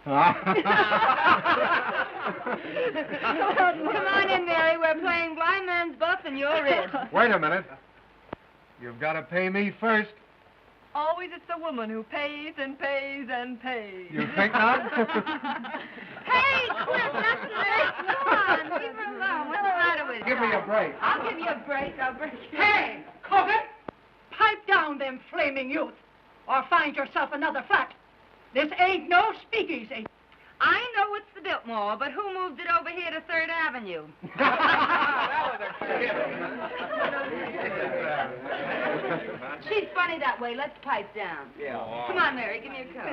Come on in, Mary. We're playing blind man's buff and you're in. Wait a minute. You've got to pay me first. Always it's the woman who pays and pays and pays. You think not? Hey, quit, that's it. Come on, leave her alone. What's the matter with you? Give me a break. I'll give you a break. I'll break you. Hey, Corbett! Pipe down them flaming youth, or find yourself another flat. This ain't no speakeasy. I know it's the Biltmore, but who moved it over here to 3rd Avenue? She's funny that way. Let's pipe down. Yeah. Come on, Mary. Give me a cup.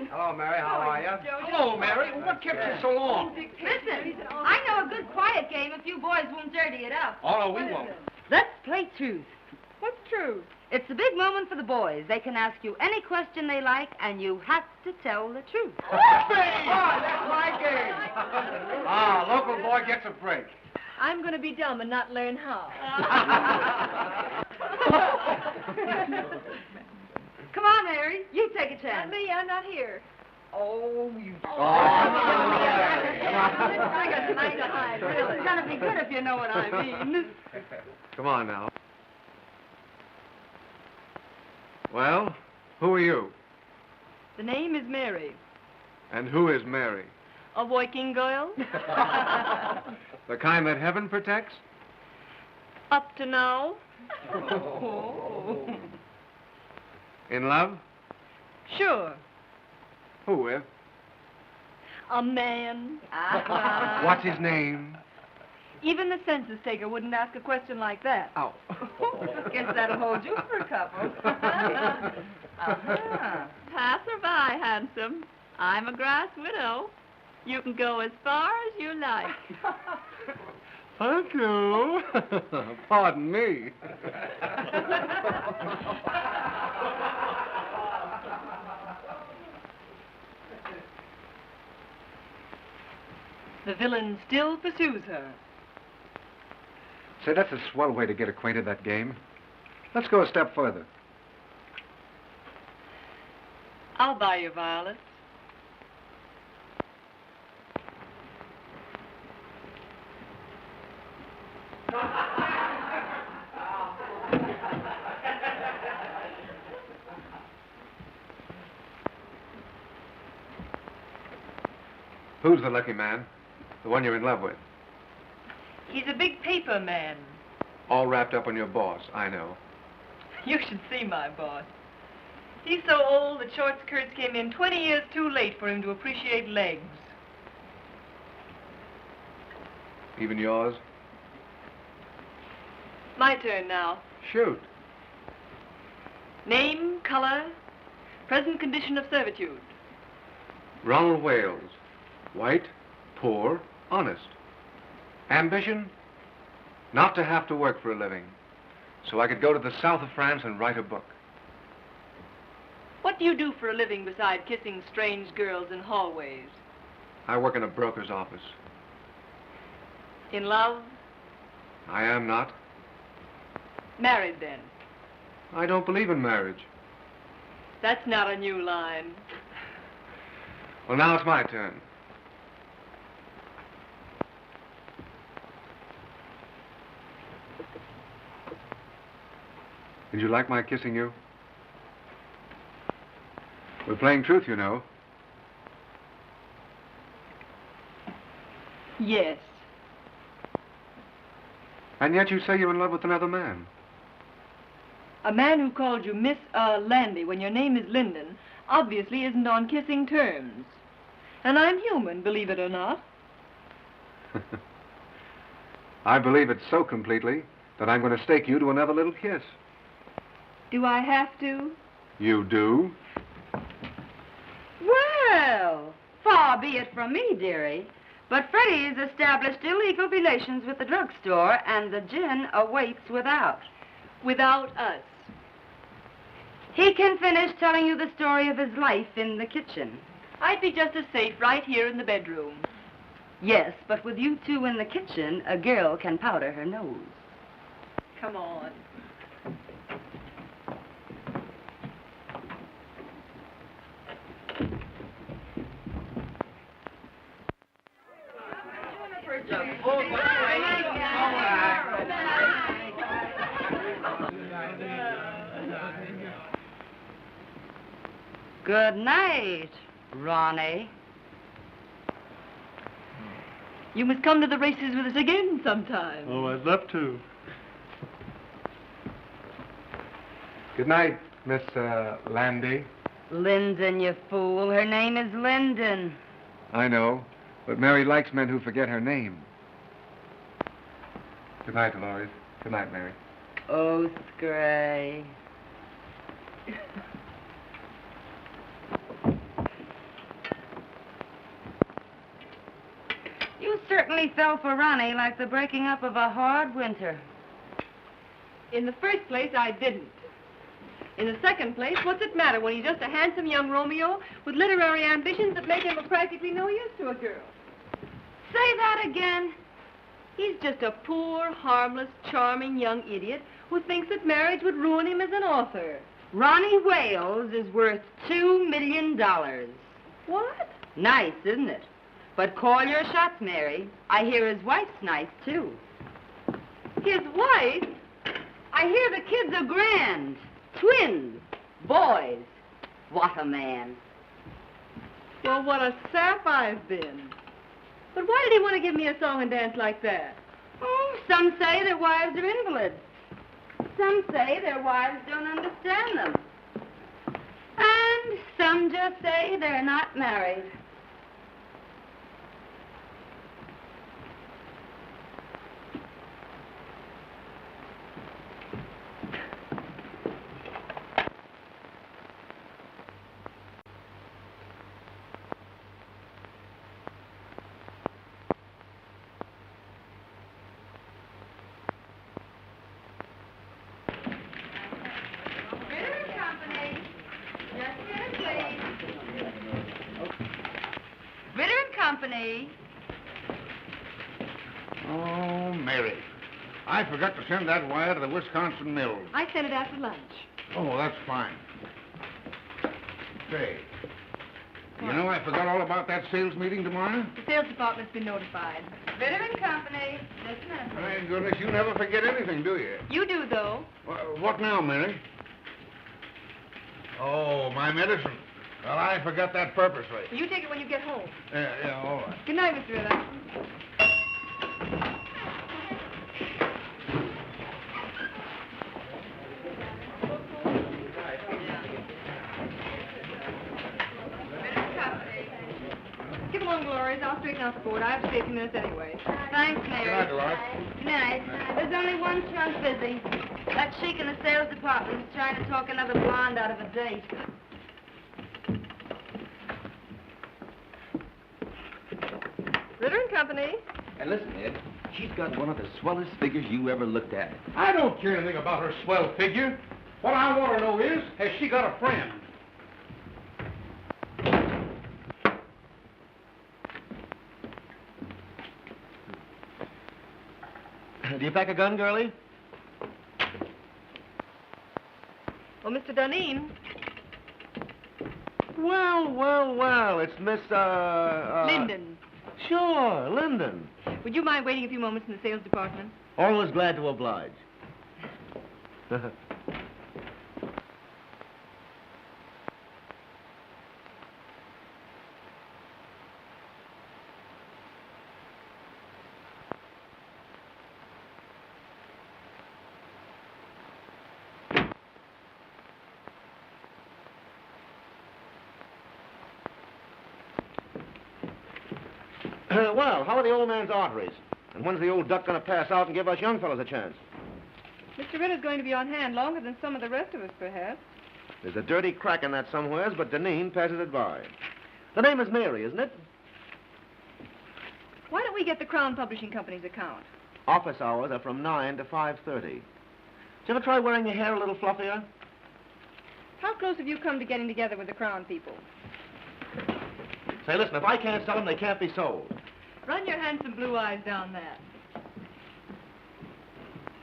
Hello, Mary. How are you? Hello, Mary. What kept you so long? Listen, I know a good quiet game if you boys won't dirty it up. Oh, no, we won't. Let's play truth. What's true? It's a big moment for the boys. They can ask you any question they like, and you have to tell the truth. Oh, that's my game. Local boy gets a break. I'm going to be dumb and not learn how. Come on, Mary. You take a chance. Not me, I'm not here. Oh, you... I got tonight to hide, really. It's going to be good if you know what I mean. Come on now. Well, who are you? The name is Mary. And who is Mary? A working girl. The kind that heaven protects? Up to now. In love? Sure. Who with? A man. What's his name? Even the census taker wouldn't ask a question like that. Oh. Guess that'll hold you for a couple. Pass or by, handsome. I'm a grass widow. You can go as far as you like. Thank you. Pardon me. The villain still pursues her. Say, that's a swell way to get acquainted, that game. Let's go a step further. I'll buy you violets. Who's the lucky man? The one you're in love with? He's a big paper man. All wrapped up on your boss, I know. You should see my boss. He's so old that short skirts came in 20 years too late for him to appreciate legs. Even yours? My turn now. Shoot. Name, color, present condition of servitude. Ronald Wales. White, poor, honest. Ambition? Not to have to work for a living. So I could go to the south of France and write a book. What do you do for a living beside kissing strange girls in hallways? I work in a broker's office. In love? I am not. Married then? I don't believe in marriage. That's not a new line. Well, now it's my turn. Did you like my kissing you? We're playing truth, you know. Yes. And yet you say you're in love with another man. A man who called you Miss Landy when your name is Linden obviously isn't on kissing terms. And I'm human, believe it or not. I believe it so completely that I'm going to stake you to another little kiss. Do I have to? You do? Well, far be it from me, dearie. But Freddie has established illegal relations with the drugstore, and the gin awaits without. Without us. He can finish telling you the story of his life in the kitchen. I'd be just as safe right here in the bedroom. Yes, but with you two in the kitchen, a girl can powder her nose. Come on. Good night, Ronnie. You must come to the races with us again sometime. Oh, I'd love to. Good night, Miss Landy. Linden, you fool. Her name is Linden. I know, but Mary likes men who forget her name. Good night, Dolores. Good night, Mary. Oh, Scray. You certainly fell for Ronnie like the breaking up of a hard winter. In the first place, I didn't. In the second place, what's it matter when he's just a handsome young Romeo with literary ambitions that make him of practically no use to a girl? Say that again. He's just a poor, harmless, charming young idiot who thinks that marriage would ruin him as an author. Ronnie Wales is worth $2 million. What? Nice, isn't it? But call your shots, Mary. I hear his wife's nice, too. His wife? I hear the kids are grand. Twins. Boys. What a man. Well, what a sap I've been. But why did he want to give me a song and dance like that? Oh, some say their wives are invalids. Some say their wives don't understand them. And some just say they're not married. Company. Oh, Mary. I forgot to send that wire to the Wisconsin Mills. I sent it after lunch. Oh, that's fine. Say, you know I forgot all about that sales meeting tomorrow? The sales department's been notified. Ritter and Company. Just a minute. My goodness, you never forget anything, do you? You do, though. What now, Mary? Oh, my medicine. Well, I forgot that purposely. You take it when you get home. Yeah, all right. Good night, Mr. Ritter. Give along, Dolores. I'll straighten out the board. I have to stay a few minutes anyway. Thanks, Mary. Good night, Dolores. Good night. There's only one trunk busy. That sheik in the sales department is trying to talk another blonde out of a date. Ritter and Company. And listen, Ed, she's got one of the swellest figures you ever looked at. I don't care anything about her swell figure. What I want to know is, has she got a friend? Do you pack a gun, girlie? Well, Mr. Duneen. Well, it's Miss, Linden. Sure, Linden. Would you mind waiting a few moments in the sales department? Always glad to oblige. Well, how are the old man's arteries? And when's the old duck going to pass out and give us young fellows a chance? Mr. Ritter's going to be on hand longer than some of the rest of us, perhaps. There's a dirty crack in that somewheres, but Duneen passes it by. The name is Mary, isn't it? Why don't we get the Crown Publishing Company's account? Office hours are from 9 to 5:30. Did you ever try wearing your hair a little fluffier? How close have you come to getting together with the Crown people? Say, listen, if I can't sell them, they can't be sold. Run your handsome blue eyes down that.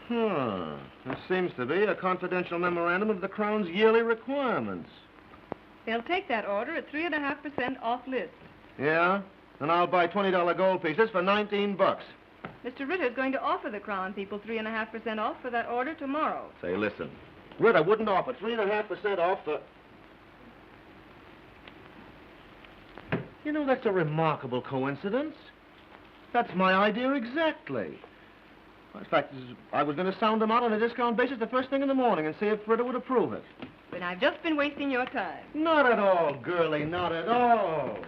There seems to be a confidential memorandum of the Crown's yearly requirements. They'll take that order at 3.5% off list. Yeah? And I'll buy $20 gold pieces for $19. Mr. Ritter's going to offer the Crown people 3.5% off for that order tomorrow. Say, listen. Ritter wouldn't offer 3.5% off for... You know, that's a remarkable coincidence. That's my idea exactly. In fact, I was going to sound them out on a discount basis the first thing in the morning and see if Ritter would approve it. But I've just been wasting your time. Not at all, girlie, not at all.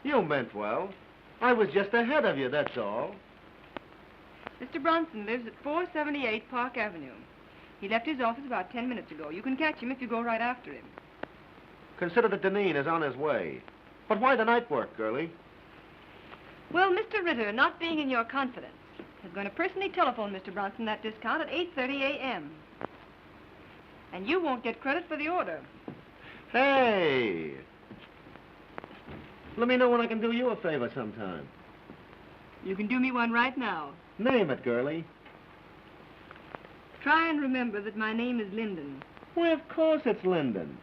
You meant well. I was just ahead of you, that's all. Mr. Bronson lives at 478 Park Avenue. He left his office about 10 minutes ago. You can catch him if you go right after him. Consider that Duneen is on his way. But why the night work, girlie? Well, Mr. Ritter, not being in your confidence, is going to personally telephone Mr. Bronson that discount at 8:30 a.m. And you won't get credit for the order. Hey! Let me know when I can do you a favor sometime. You can do me one right now. Name it, girlie. Try and remember that my name is Linden. Why, of course it's Linden.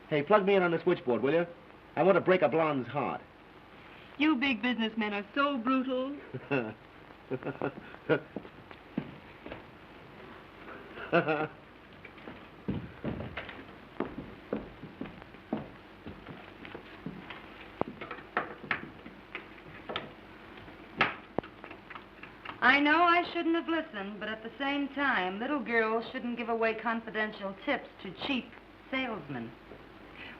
Hey, plug me in on the switchboard, will you? I want to break a blonde's heart. You big businessmen are so brutal. I know I shouldn't have listened, but at the same time, little girls shouldn't give away confidential tips to cheap salesmen.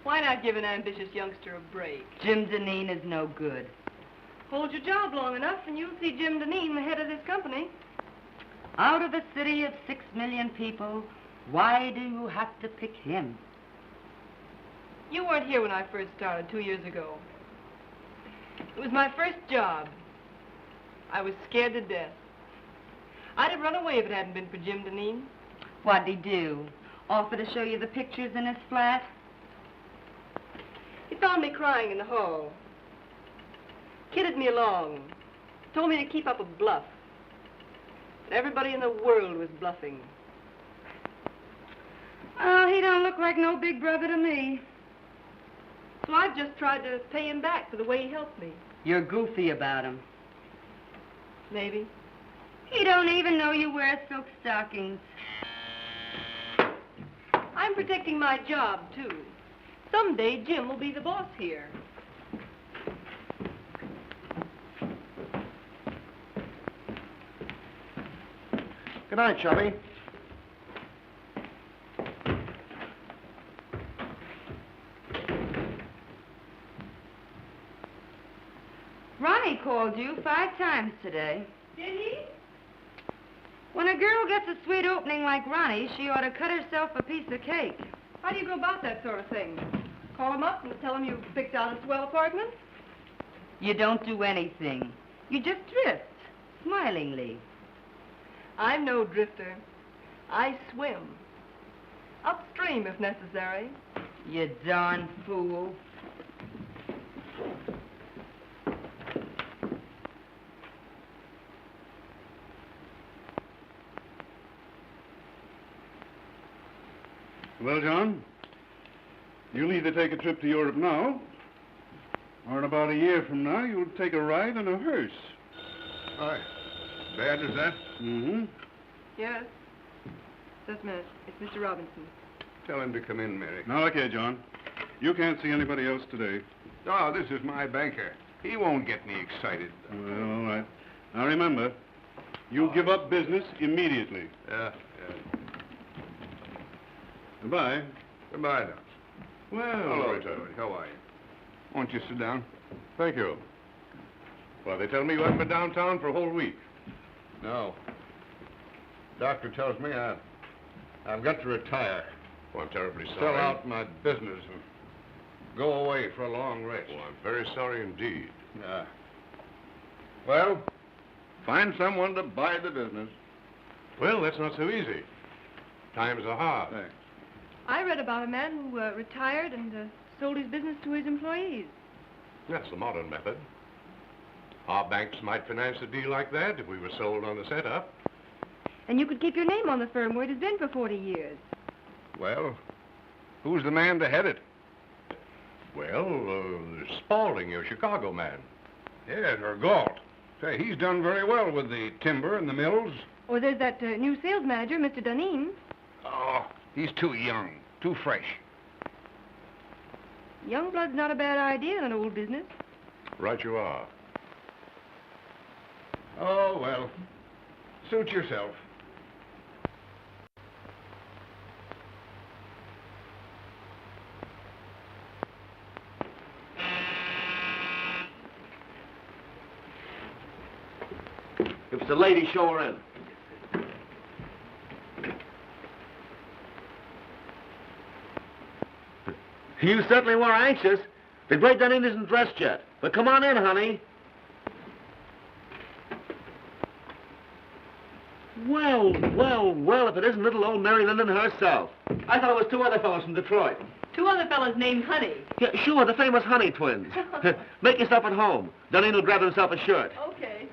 Why not give an ambitious youngster a break? Jim Duneen is no good. Hold your job long enough and you'll see Jim Duneen, the head of this company. Out of a city of 6 million people, why do you have to pick him? You weren't here when I first started 2 years ago. It was my first job. I was scared to death. I'd have run away if it hadn't been for Jim Duneen. What'd he do? Offer to show you the pictures in his flat? He found me crying in the hall. Kidded me along. Told me to keep up a bluff. But everybody in the world was bluffing. Oh, he don't look like no big brother to me. So I've just tried to pay him back for the way he helped me. You're goofy about him. Maybe. He don't even know you wear silk stockings. I'm protecting my job, too. Someday Jim will be the boss here. Good night, Chubby. Ronnie called you 5 times today. Did he? When a girl gets a sweet opening like Ronnie, she ought to cut herself a piece of cake. How do you go about that sort of thing? Call him up and tell him you've picked out a swell apartment? You don't do anything. You just drift, smilingly. I'm no drifter. I swim. Upstream, if necessary. You darn fool. Well, John, you'll either take a trip to Europe now, or in about a year from now, you'll take a ride in a hearse. Aye. Bad as that? Mm-hmm. Yes. Just a minute. It's Mr. Robinson. Tell him to come in, Mary. Now, look here, John. You can't see anybody else today. Oh, this is my banker. He won't get me excited. Well, all right. Now, remember, you give up business immediately. Yeah. Goodbye. Goodbye, now. Well, Hello, Richard. George. How are you? Won't you sit down? Thank you. Well, they tell me you haven't been downtown for a whole week. No. Doctor tells me I've got to retire. Well, I'm terribly sorry. Sell out my business and go away for a long rest. Well, I'm very sorry indeed. Yeah. Well, find someone to buy the business. Well, that's not so easy. Times are hard. Thanks. I read about a man who retired and sold his business to his employees. That's the modern method. Our banks might finance a deal like that if we were sold on the setup. And you could keep your name on the firm where it has been for 40 years. Well, who's the man to head it? Well, Spaulding, your Chicago man. Yes, or Galt. Say, he's done very well with the timber and the mills. Or there's that new sales manager, Mr. Duneen. Oh, he's too young, too fresh. Young blood's not a bad idea in an old business. Right you are. Oh, well, suit yourself. If it's a lady, show her in. You certainly were anxious. The great Duneen isn't dressed yet. But come on in, honey. Well, well, well, if it isn't little old Mary Linden herself. I thought it was two other fellows from Detroit. Two other fellas named Honey. Yeah, sure, the famous Honey twins. Make yourself at home. Duneen will grab himself a shirt. Okay.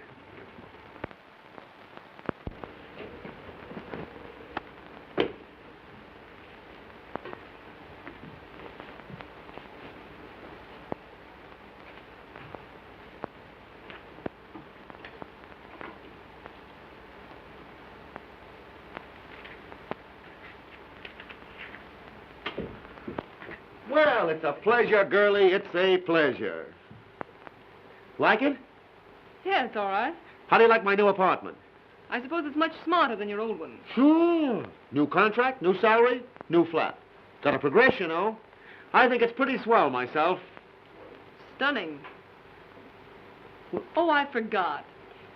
Well, it's a pleasure, girlie. It's a pleasure. Like it? Yeah, it's all right. How do you like my new apartment? I suppose it's much smarter than your old one. Sure. New contract, new salary, new flat. Got a progression, you know. I think it's pretty swell myself. Stunning. Oh, I forgot.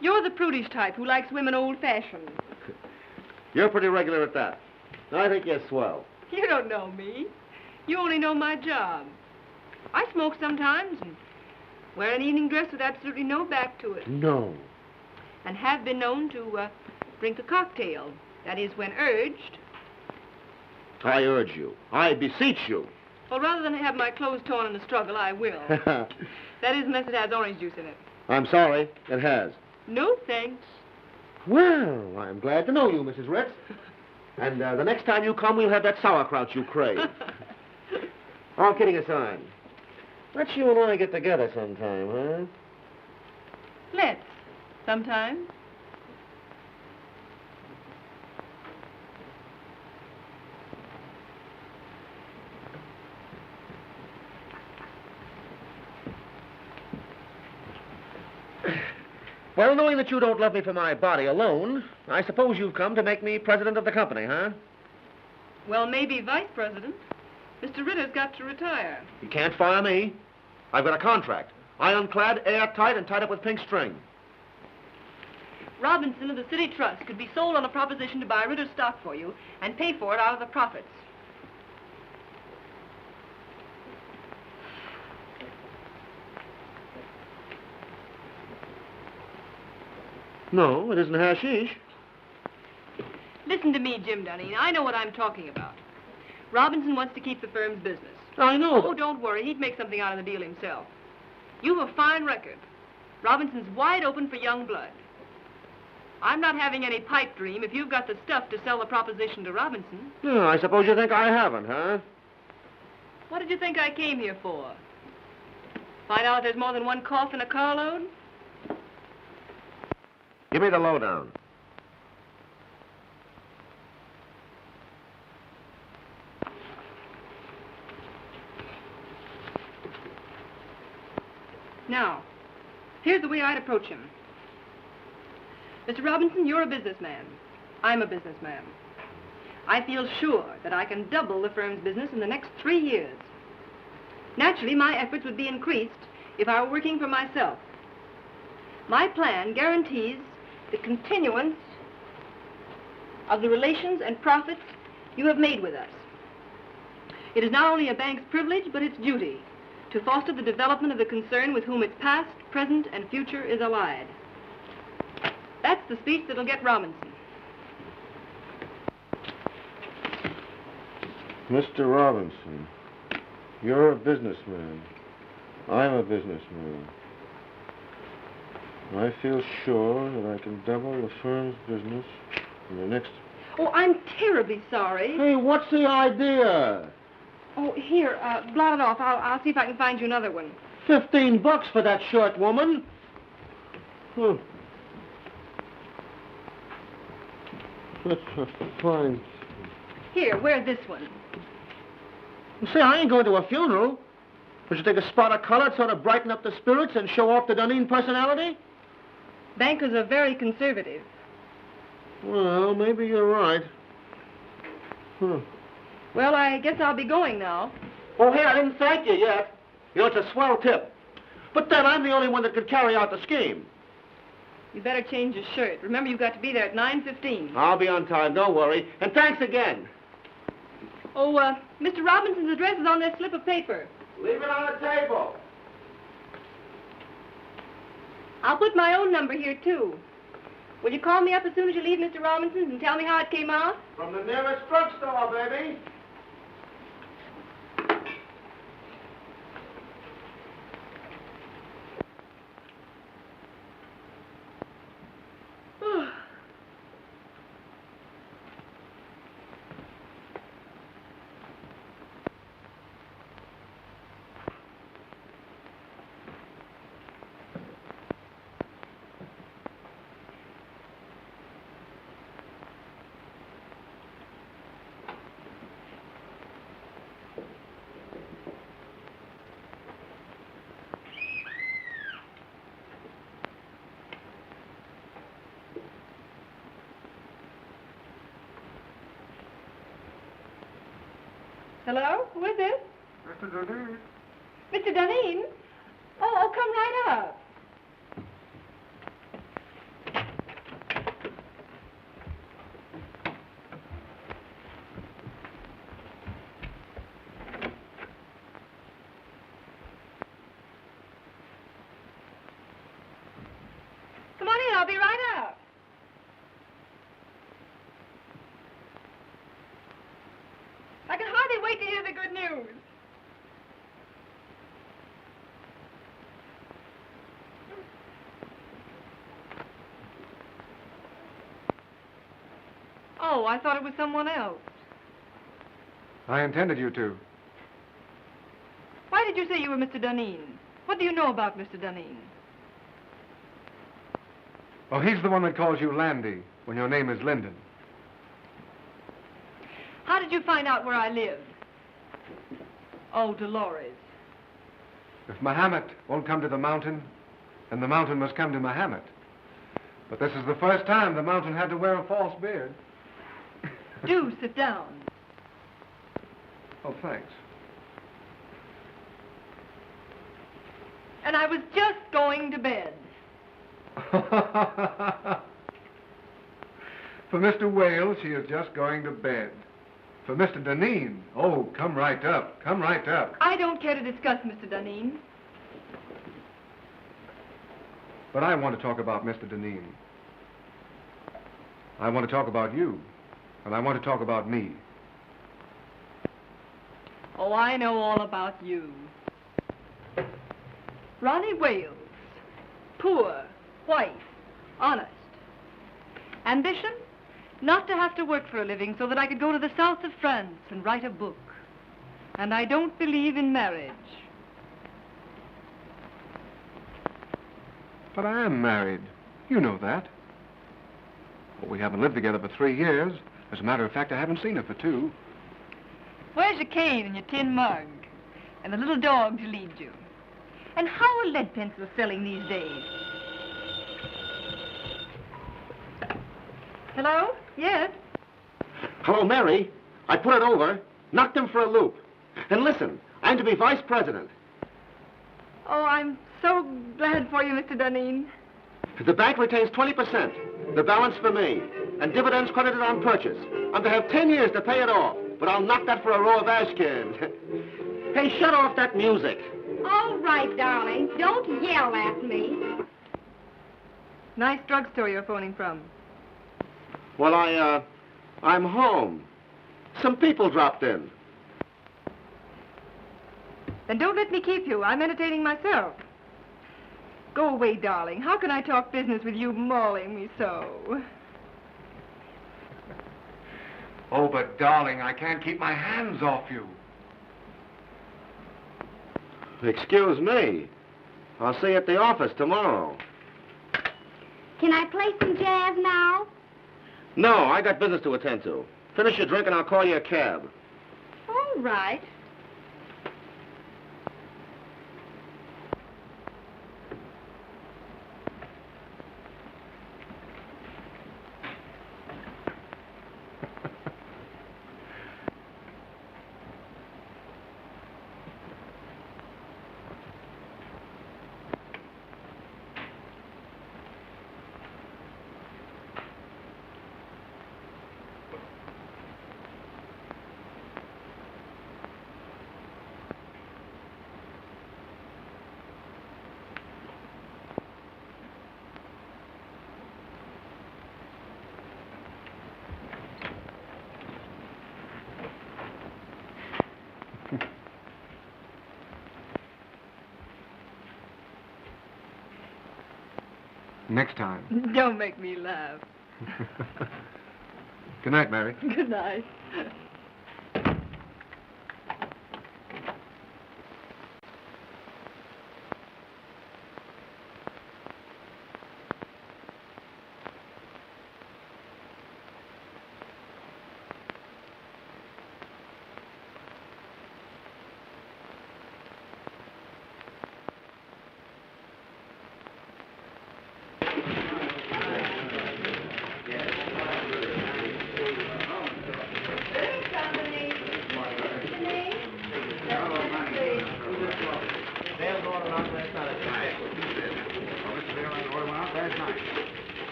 You're the prudish type who likes women old-fashioned. You're pretty regular at that. I think you're swell. You don't know me. You only know my job. I smoke sometimes and wear an evening dress with absolutely no back to it. No. And have been known to drink a cocktail. That is, when urged. I urge you. I beseech you. Well, rather than have my clothes torn in a struggle, I will. That is, unless it has orange juice in it. I'm sorry. It has. No, thanks. Well, I'm glad to know you, Mrs. Ritz. And the next time you come, we'll have that sauerkraut you crave. All kidding aside, let's you and I get together sometime, huh? Let's. Sometime. Well, knowing that you don't love me for my body alone, I suppose you've come to make me president of the company, huh? Well, maybe vice president. Mr. Ritter's got to retire. You can't fire me. I've got a contract. Ironclad, airtight, and tied up with pink string. Robinson of the City Trust could be sold on a proposition to buy Ritter's stock for you and pay for it out of the profits. No, it isn't hashish. Listen to me, Jim Duneen. I know what I'm talking about. Robinson wants to keep the firm's business. I know. Oh, don't worry. He'd make something out of the deal himself. You've a fine record. Robinson's wide open for young blood. I'm not having any pipe dream if you've got the stuff to sell the proposition to Robinson. Yeah, I suppose you think I haven't, huh? What did you think I came here for? Find out if there's more than one cough in a carload? Give me the lowdown. Now, here's the way I'd approach him. Mr. Robinson, you're a businessman. I'm a businessman. I feel sure that I can double the firm's business in the next 3 years. Naturally, my efforts would be increased if I were working for myself. My plan guarantees the continuance of the relations and profits you have made with us. It is not only a bank's privilege, but its duty to foster the development of the concern with whom its past, present, and future is allied. That's the speech that'll get Robinson. Mr. Robinson, you're a businessman. I'm a businessman. I feel sure that I can double the firm's business in the next... Oh, I'm terribly sorry. Hey, what's the idea? Oh, here, blot it off. I'll see if I can find you another one. $15 for that shirt, woman. Hmm. That's fine. Here, wear this one. Say, I ain't going to a funeral. Would you take a spot of color to sort of brighten up the spirits and show off the Duneen personality? Bankers are very conservative. Well, maybe you're right. Well, I guess I'll be going now. Oh, hey, I didn't thank you yet. You know, it's a swell tip. But then I'm the only one that could carry out the scheme. You better change your shirt. Remember, you've got to be there at 9:15. I'll be on time, don't worry. And thanks again. Oh, Mr. Robinson's address is on this slip of paper. Leave it on the table. I'll put my own number here, too. Will you call me up as soon as you leave Mr. Robinson's and tell me how it came out? From the nearest drugstore, baby. Hello? Who is this? Mr. Duneen. Mr. Duneen? Oh, come right up. Come on in, I'll be right up. I can hardly wait to hear the good news. Oh, I thought it was someone else. I intended you to. Why did you say you were Mr. Duneen? What do you know about Mr. Duneen? Oh, he's the one that calls you Landy when your name is Linden. How did you find out where I live? Oh, Dolores. If Mahomet won't come to the mountain, then the mountain must come to Mahomet. But this is the first time the mountain had to wear a false beard. Do sit down. Oh, thanks. And I was just going to bed. For Mr. Wales, she is just going to bed. For Mr. Duneen, oh, come right up. Come right up. I don't care to discuss Mr. Duneen. But I want to talk about Mr. Duneen. I want to talk about you. And I want to talk about me. Oh, I know all about you. Ronnie Wales. Poor, white, honest. Ambition? Not to have to work for a living so that I could go to the south of France and write a book. And I don't believe in marriage. But I am married. You know that. Well, we haven't lived together for 3 years. As a matter of fact, I haven't seen her for 2. Where's your cane and your tin mug? And the little dog to lead you? And how are lead pencils selling these days? Hello? Yes? Hello, Mary. I put it over, knocked him for a loop. And listen, I'm to be vice president. Oh, I'm so glad for you, Mr. Duneen. The bank retains 20%, the balance for me, and dividends credited on purchase. I'm to have 10 years to pay it off, but I'll knock that for a row of ash cans. Hey, shut off that music. All right, darling. Don't yell at me. Nice drugstore you're phoning from. Well, I'm home. Some people dropped in. Then don't let me keep you. I'm entertaining myself. Go away, darling. How can I talk business with you mauling me so? Oh, but darling, I can't keep my hands off you. Excuse me. I'll see you at the office tomorrow. Can I play some jazz now? No, I got business to attend to. Finish your drink and I'll call you a cab. All right. Next time. Don't make me laugh. Good night, Mary. Good night.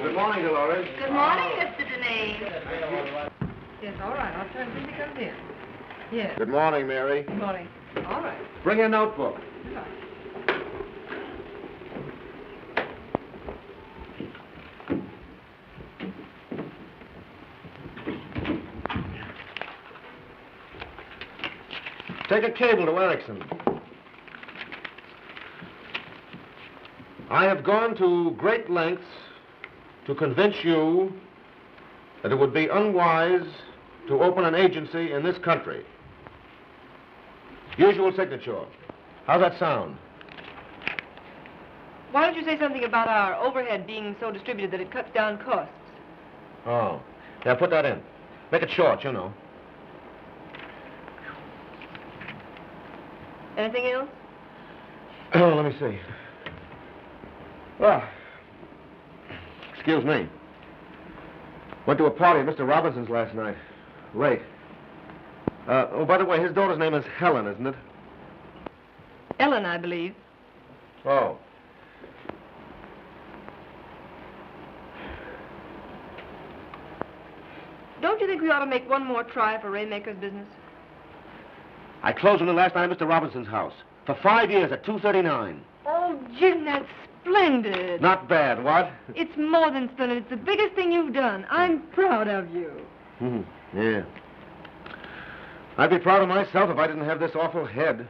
Good morning, Dolores. Good morning, Mr. Duneen. Yes, all right. I'll turn when he comes in. Yes. Good morning, Mary. Good morning. All right. Bring your notebook. Good night. Take a cable to Erickson. I have gone to great lengths to convince you that it would be unwise to open an agency in this country. Usual signature. How's that sound? Why don't you say something about our overhead being so distributed that it cuts down costs? Oh. Yeah, put that in. Make it short, you know. Anything else? Oh, let me see. Well, excuse me. Went to a party at Mr. Robinson's last night. Late. Oh, by the way, his daughter's name is Helen, isn't it? Ellen, I believe. Oh. Don't you think we ought to make one more try for Raymaker's business? I closed on him last night at Mr. Robinson's house. For 5 years at 239. Oh, Jim, that's splendid. Not bad, what? It's more than splendid. It's the biggest thing you've done. I'm proud of you. Yeah. I'd be proud of myself if I didn't have this awful head.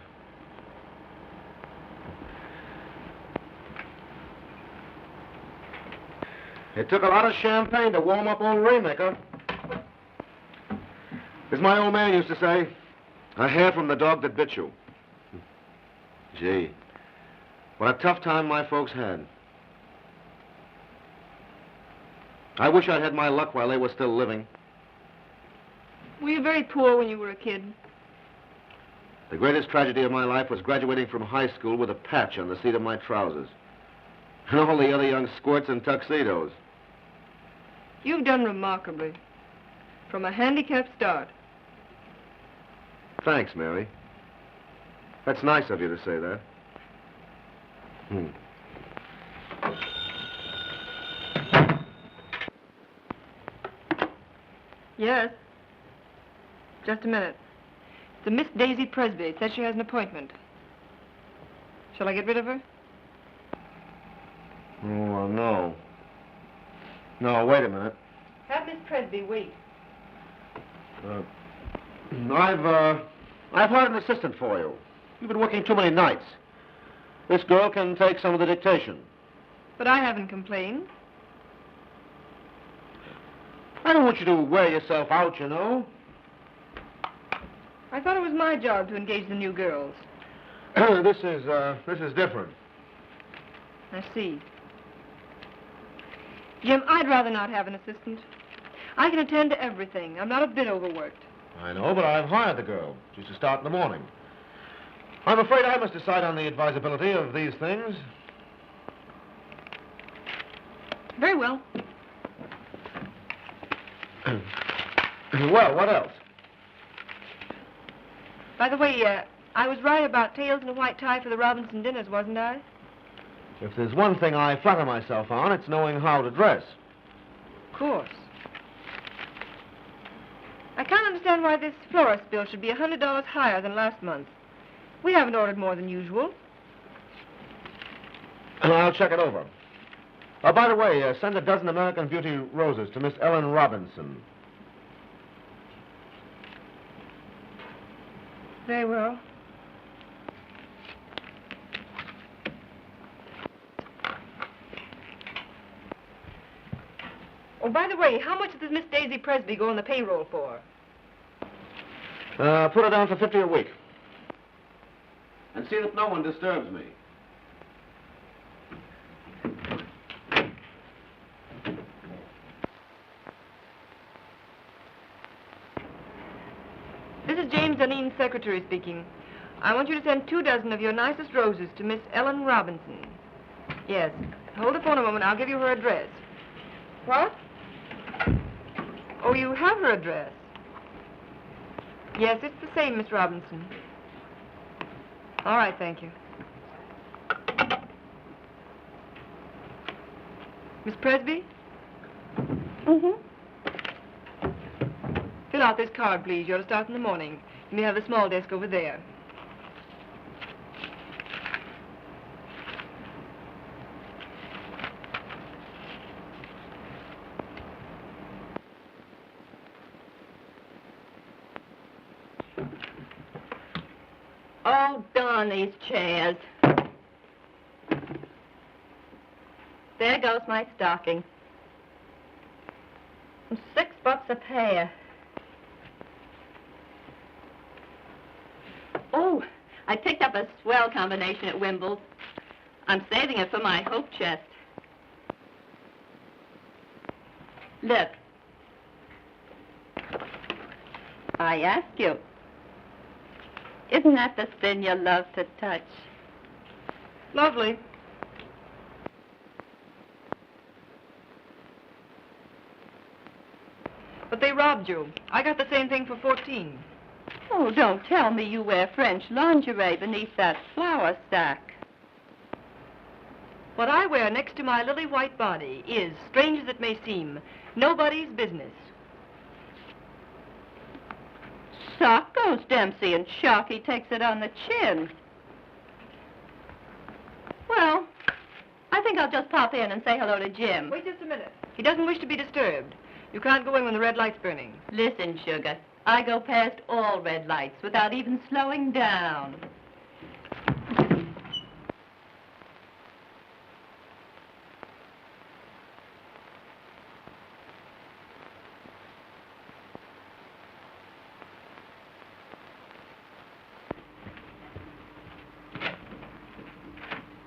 It took a lot of champagne to warm up old Raymaker. As my old man used to say, a hair from the dog that bit you. Gee, what a tough time my folks had. I wish I'd had my luck while they were still living. Were you very poor when you were a kid? The greatest tragedy of my life was graduating from high school with a patch on the seat of my trousers. And all the other young squirts in tuxedos. You've done remarkably. From a handicapped start. Thanks, Mary. That's nice of you to say that. Yes. Just a minute. It's a Miss Daisy Presby. It says she has an appointment. Shall I get rid of her? Oh, no. No, wait a minute. Have Miss Presby wait. I've hired an assistant for you. You've been working too many nights. This girl can take some of the dictation. But I haven't complained. I don't want you to wear yourself out, you know. I thought it was my job to engage the new girls. This is different. I see. Jim, I'd rather not have an assistant. I can attend to everything. I'm not a bit overworked. I know, but I've hired the girl. She's to start in the morning. I'm afraid I must decide on the advisability of these things. Very well. Well, what else? By the way, I was right about tails and a white tie for the Robinson dinners, wasn't I? If there's one thing I flatter myself on, it's knowing how to dress. Of course. I can't understand why this florist bill should be $100 higher than last month. We haven't ordered more than usual. I'll check it over. By the way, send a dozen American Beauty roses to Miss Ellen Robinson. Very well. Oh, by the way, how much does Miss Daisy Presby go on the payroll for? Put her down for 50 a week. And see that no one disturbs me. This is James Duneen, secretary speaking. I want you to send 2 dozen of your nicest roses to Miss Ellen Robinson. Yes. Hold the phone a moment. I'll give you her address. What? Oh, you have her address. Yes, it's the same, Miss Robinson. All right, thank you. Miss Presby? Mm-hmm. Fill out this card, please. You're to start in the morning. You may have the small desk over there. Oh, darn these chairs. There goes my stocking. $6 a pair. Oh, I picked up a swell combination at Wimble's. I'm saving it for my hope chest. Look. I ask you, isn't that the sin you love to touch? Lovely. But they robbed you. I got the same thing for 14. Oh, don't tell me you wear French lingerie beneath that flour sack. What I wear next to my lily white body is, strange as it may seem, nobody's business. Sock goes Dempsey and Sharky takes it on the chin. Well, I think I'll just pop in and say hello to Jim. Wait just a minute. He doesn't wish to be disturbed. You can't go in when the red light's burning. Listen, sugar, I go past all red lights without even slowing down.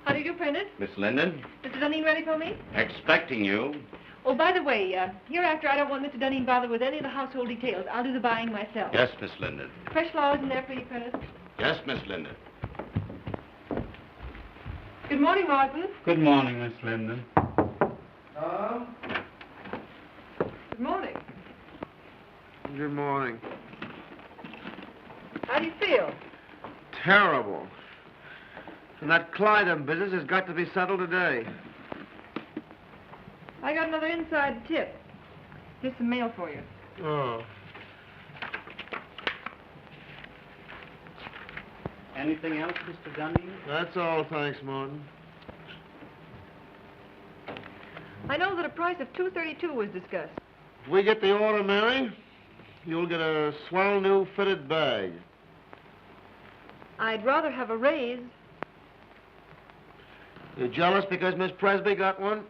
How did you print it? Miss Linden, Mr. Duneen ready for me? expecting you. Oh, by the way, hereafter I don't want Mr. Duneen bothered with any of the household details. I'll do the buying myself. Yes, Miss Linden. Fresh flowers in there for you, Prentice. Yes, Miss Linden. Good morning, Martin. Good morning, Miss Linden. Good morning. Good morning. How do you feel? Terrible. And that Clyde business has got to be settled today. I got another inside tip. Here's some mail for you. Oh. Anything else, Mr. Dunning? That's all, thanks, Martin. I know that a price of $232 was discussed. If we get the order, Mary, you'll get a swell new fitted bag. I'd rather have a raise. You jealous because Miss Presby got one?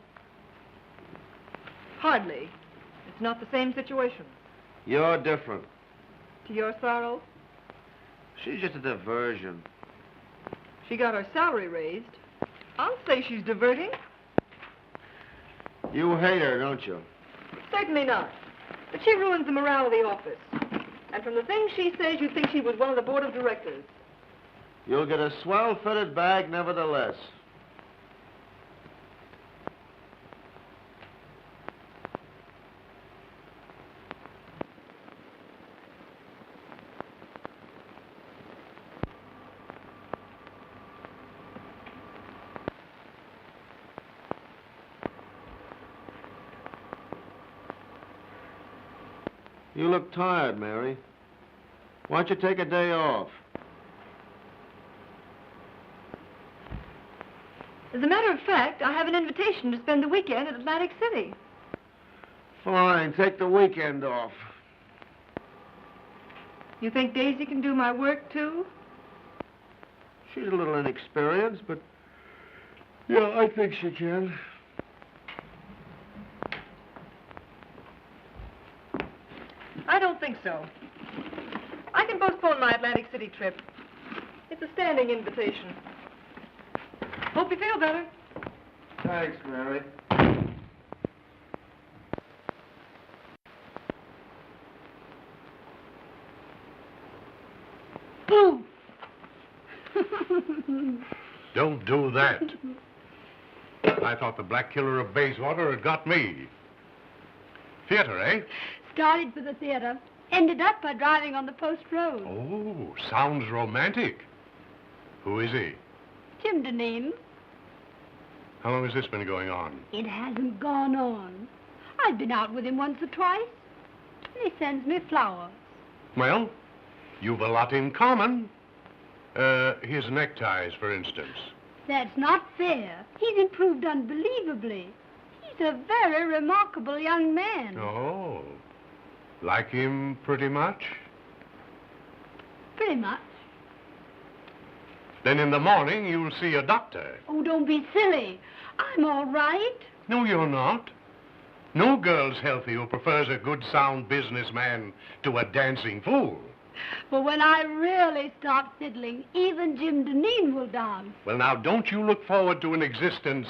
Hardly. It's not the same situation. You're different. To your sorrow? She's just a diversion. She got her salary raised. I'll say she's diverting. You hate her, don't you? Certainly not. But she ruins the morale of the office. And from the things she says, you'd think she was one of the board of directors. You'll get a swell-fitted bag nevertheless. You look tired, Mary. Why don't you take a day off? As a matter of fact, I have an invitation to spend the weekend at Atlantic City. Fine, take the weekend off. You think Daisy can do my work, too? She's a little inexperienced, but yeah, I think she can. I don't think so. I can postpone my Atlantic City trip. It's a standing invitation. Hope you feel better. Thanks, Mary. Boo! Don't do that. I thought the Black Killer of Bayswater had got me. Theater, eh? Started for the theater. Ended up by driving on the post road. Oh, sounds romantic. Who is he? Jim Duneen. How long has this been going on? It hasn't gone on. I've been out with him once or twice. And he sends me flowers. Well, you've a lot in common. His neckties, for instance. That's not fair. He's improved unbelievably. He's a very remarkable young man. Oh, like him pretty much? Pretty much. Then in the morning you'll see a doctor. Oh, don't be silly. I'm all right. No, you're not. No girl's healthy who prefers a good, sound businessman to a dancing fool. But when I really start fiddling, even Jim Duneen will dance. Well, now, don't you look forward to an existence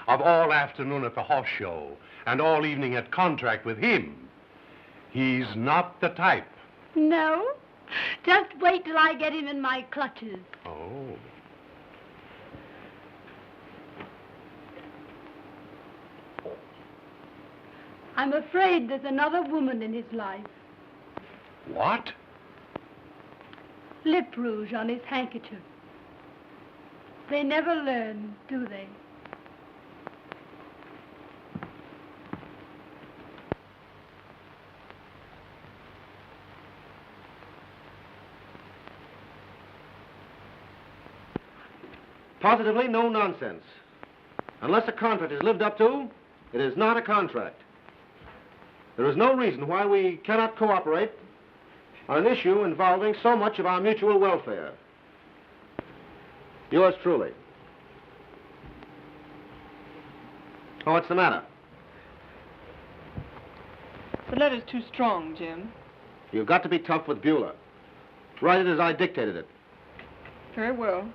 of all afternoon at the horse show and all evening at contract with him. He's not the type. No? Just wait till I get him in my clutches. Oh. I'm afraid there's another woman in his life. What? Lip rouge on his handkerchief. They never learn, do they? Positively no nonsense. Unless a contract is lived up to, it is not a contract. There is no reason why we cannot cooperate on an issue involving so much of our mutual welfare. Yours truly. Oh, what's the matter? The letter's too strong, Jim. You've got to be tough with Beulah. Write it as I dictated it. Very well.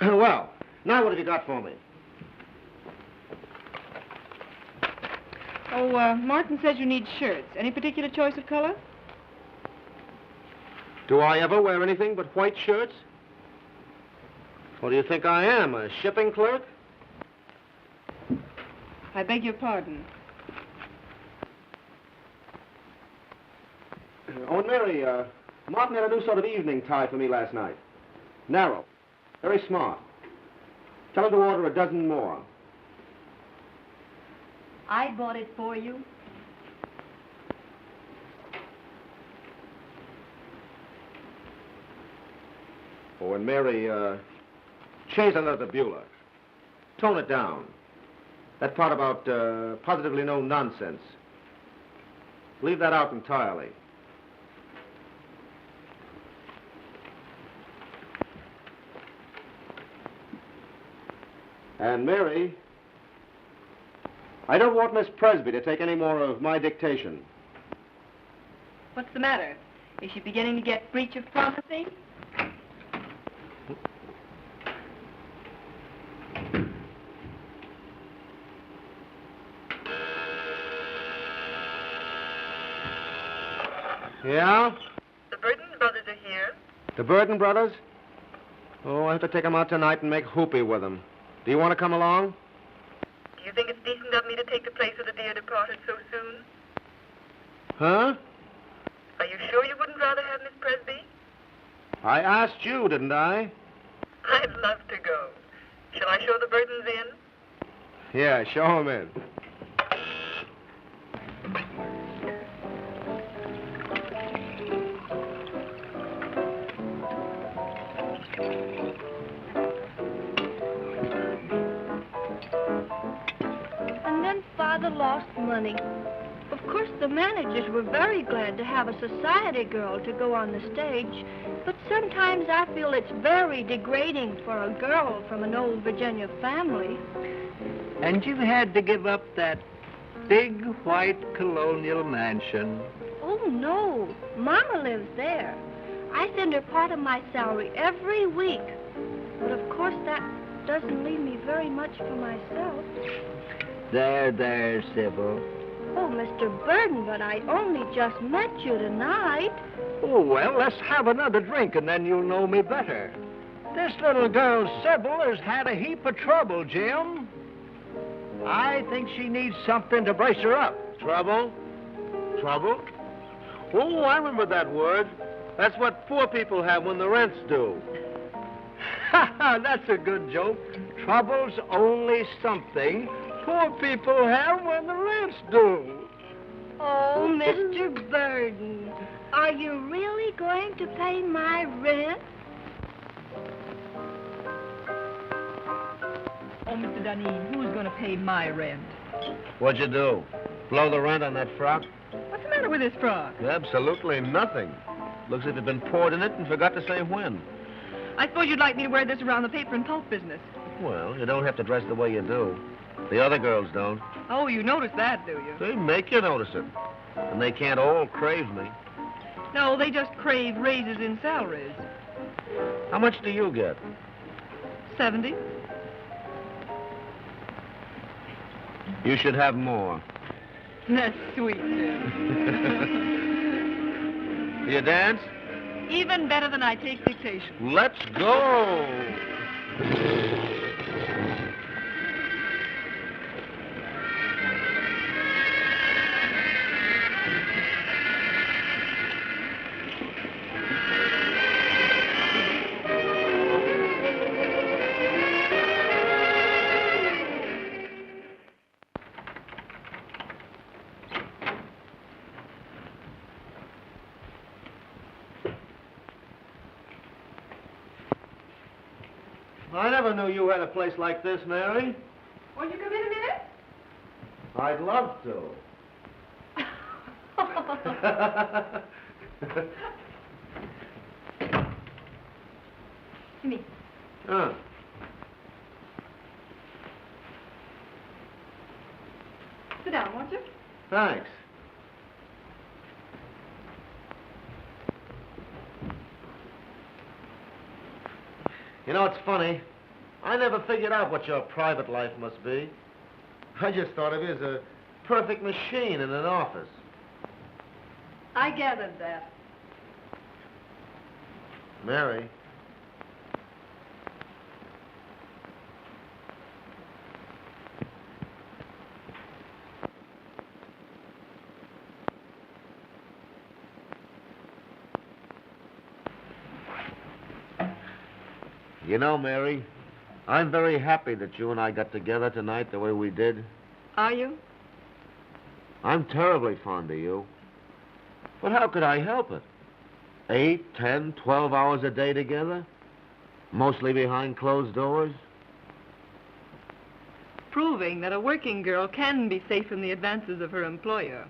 Well, now what have you got for me? Oh, Martin says you need shirts. Any particular choice of color? Do I ever wear anything but white shirts? What do you think I am, a shipping clerk? I beg your pardon. Oh, and Mary, Martin had a new sort of evening tie for me last night. Narrow. Very smart. Tell him to order a dozen more. I bought it for you. Oh, and Mary, change that letter to Beulah. Tone it down. That part about positively no nonsense. Leave that out entirely. And Mary, I don't want Miss Presby to take any more of my dictation. What's the matter? Is she beginning to get breach of promising? Yeah? The Burton brothers are here. The Burton brothers? Oh, I have to take them out tonight and make hoopy with them. Do you want to come along? Do you think it's decent of me to take the place of the dear departed so soon? Huh? Are you sure you wouldn't rather have Miss Presby? I asked you, didn't I? I'd love to go. Shall I show the Burtons in? Yeah, show them in. And then Father lost money. Of course, the managers were very glad to have a society girl to go on the stage, but sometimes I feel it's very degrading for a girl from an old Virginia family. And you had to give up that big white colonial mansion. Oh, no. Mama lives there. I send her part of my salary every week. But of course, that doesn't leave me very much for myself. There, Sybil. Oh, Mr. Burton, but I only just met you tonight. Oh, well, let's have another drink and then you'll know me better. This little girl, Sybil, has had a heap of trouble, Jim. I think she needs something to brace her up. Trouble? Trouble? Oh, I remember that word. That's what poor people have when the rent's due. That's a good joke. Trouble's only something poor people have when the rent's due. Oh, Mr. Burton, are you really going to pay my rent? Oh, Mr. Duneen, who's going to pay my rent? What'd you do? Blow the rent on that frock? What's the matter with this frock? Absolutely nothing. Looks as if it'd been poured in it and forgot to say when. I suppose you'd like me to wear this around the paper and pulp business. Well, you don't have to dress the way you do. The other girls don't. Oh, you notice that, do you? They make you notice it. And they can't all crave me. No, they just crave raises in salaries. How much do you get? 70. You should have more. That's sweet, Jim. You dance? Even better than I take dictation. Let's go! I never knew you had a place like this, Mary. Won't you come in a minute? I'd love to. Come here. Sit down, won't you? Thanks. You know, it's funny. I never figured out what your private life must be. I just thought of you as a perfect machine in an office. I gathered that. Mary. You know, Mary, I'm very happy that you and I got together tonight the way we did. Are you? I'm terribly fond of you. But how could I help it? 8, 10, 12 hours a day together? Mostly behind closed doors? Proving that a working girl can be safe in the advances of her employer.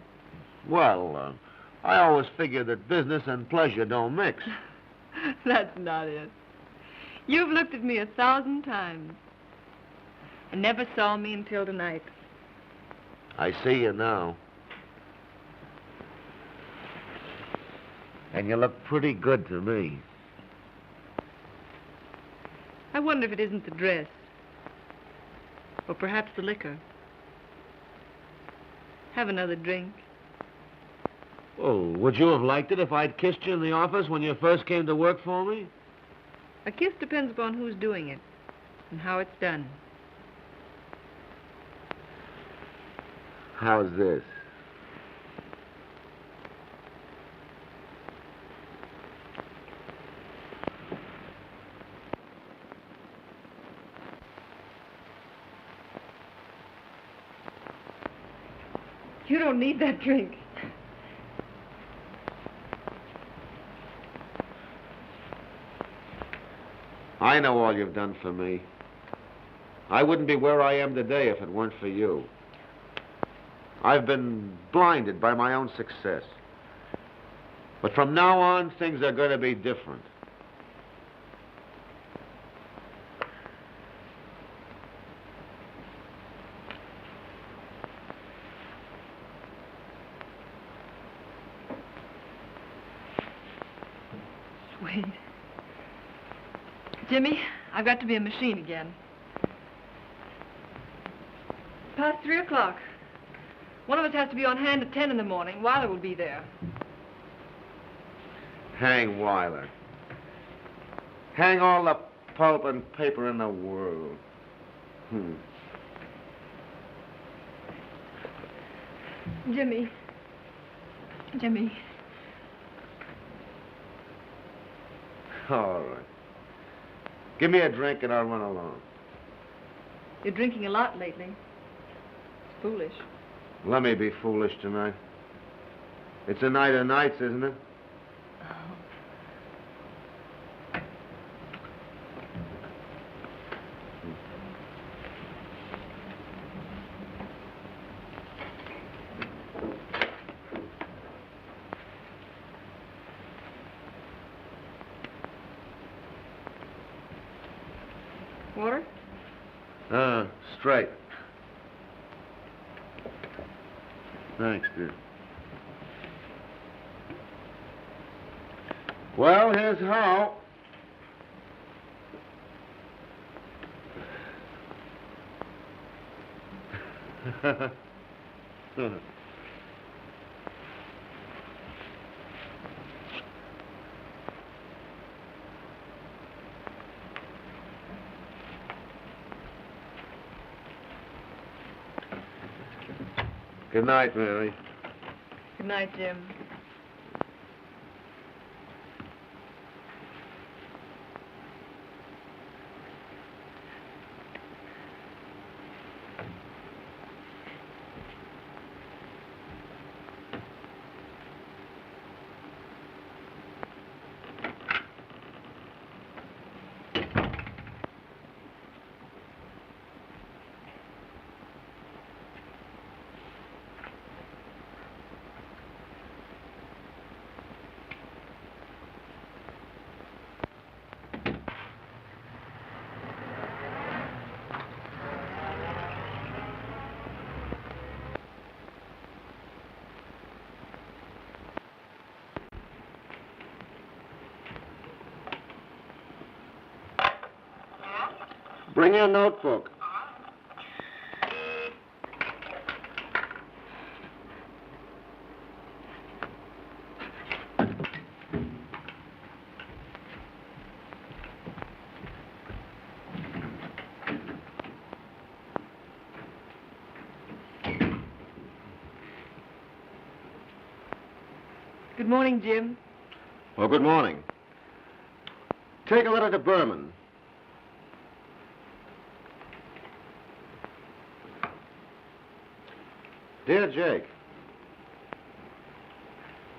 Well, I always figured that business and pleasure don't mix. That's not it. You've looked at me 1,000 times and never saw me until tonight. I see you now. And you look pretty good to me. I wonder if it isn't the dress. Or perhaps the liquor. Have another drink. Oh, would you have liked it if I'd kissed you in the office when you first came to work for me? A kiss depends upon who's doing it and how it's done. How's this? You don't need that drink. I know all you've done for me. I wouldn't be where I am today if it weren't for you. I've been blinded by my own success. But from now on, things are going to be different. Sweet. Jimmy, I've got to be a machine again. Past 3 o'clock. One of us has to be on hand at 10 in the morning. Weiler will be there. Hang Weiler. Hang all the pulp and paper in the world. Jimmy. Jimmy. All right. Give me a drink and I'll run along. You're drinking a lot lately. It's foolish. Let me be foolish tonight. It's a night of nights, isn't it? Water? Straight. Thanks, dear. Well, here's how. Good night, Mary. Good night, Jim. Bring your notebook. Good morning, Jim. Well, good morning. Take a letter to Berman. Dear Jake,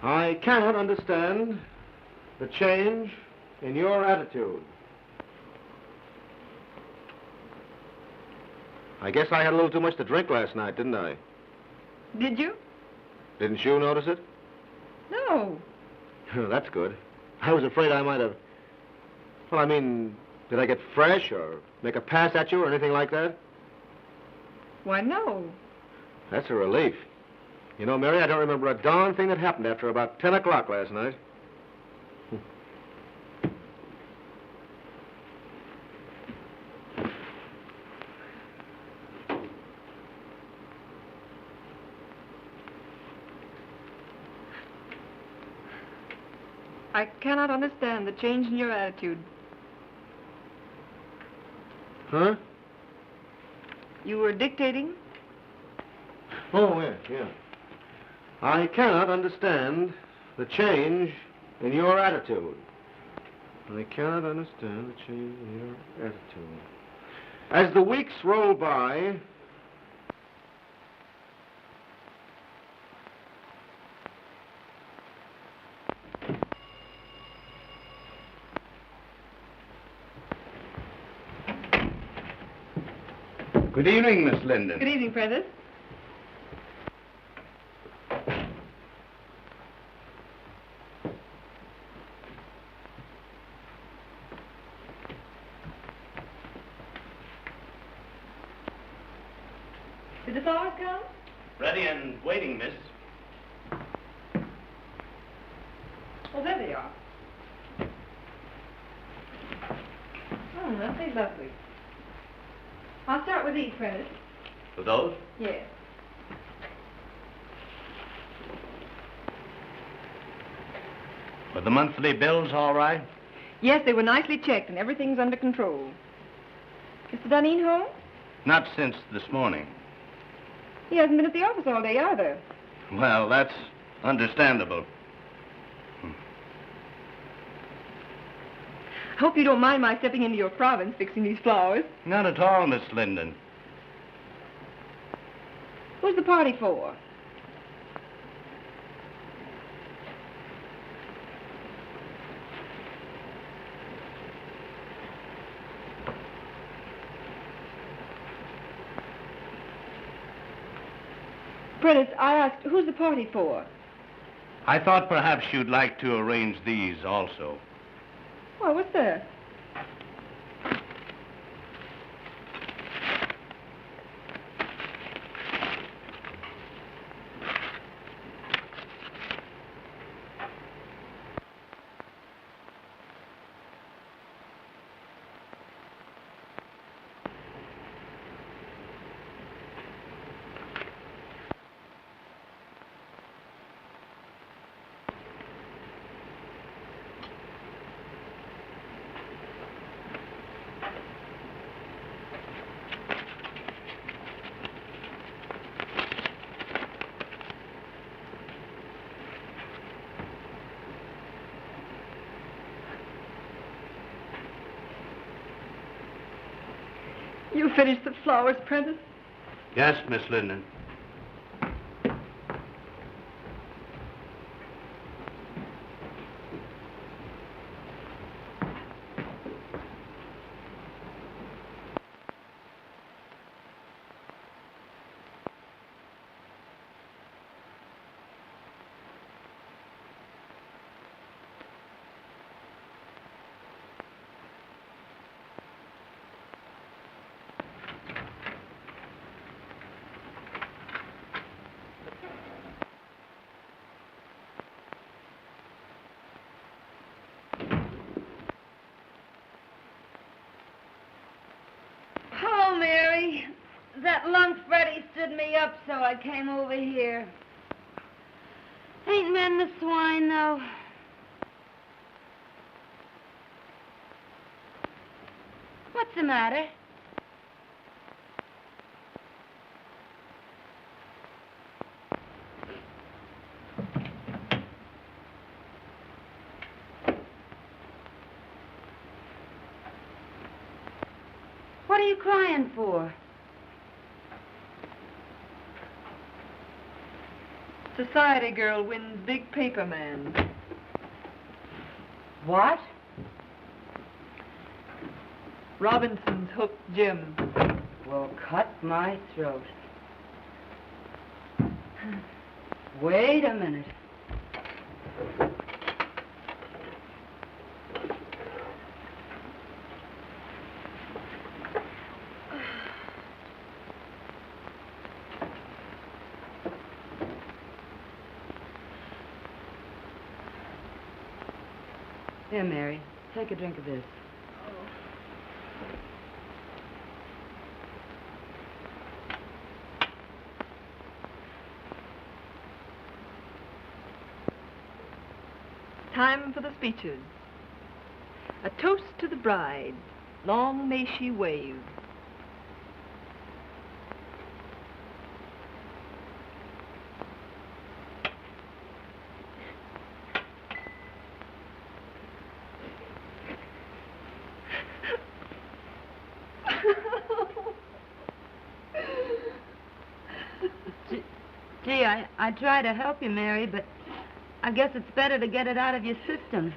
I cannot understand the change in your attitude. I guess I had a little too much to drink last night, didn't I? Did you? Didn't you notice it? No. That's good. I was afraid I might have... Well, I mean, did I get fresh or make a pass at you or anything like that? Why, no. That's a relief. You know, Mary, I don't remember a darn thing that happened after about 10 o'clock last night. I cannot understand the change in your attitude. Huh? You were dictating? Oh, yeah. I cannot understand the change in your attitude. I cannot understand the change in your attitude. As the weeks roll by, Good evening, Miss Linden. Good evening, Prentice. Did the flowers come? Ready and waiting, miss. Oh, there they are. Oh, aren't they lovely? I'll start with these, Prentice. For those? Yes. Were the monthly bills all right? Yes, they were nicely checked and everything's under control. Mr. Duneen home? Not since this morning. He hasn't been at the office all day either. Well, that's understandable. I hope you don't mind my stepping into your province fixing these flowers. Not at all, Miss Linden. Who's the party for? Prentice, I asked, who's the party for? I thought perhaps you'd like to arrange these also. Why, what's that? You finished the flowers, Prentice? Yes, Miss Linden. Hello, Mary. That lunk Freddie stood me up, so I came over here. Ain't men the swine, though. What's the matter? What are you crying for? Society girl wins big paper man. What? Robinson's hooked Jim. Well, cut my throat. Wait a minute. Here, Mary, take a drink of this. Time for the speeches. A toast to the bride. Long may she wave. Gee, I try to help you, Mary, but I guess it's better to get it out of your system.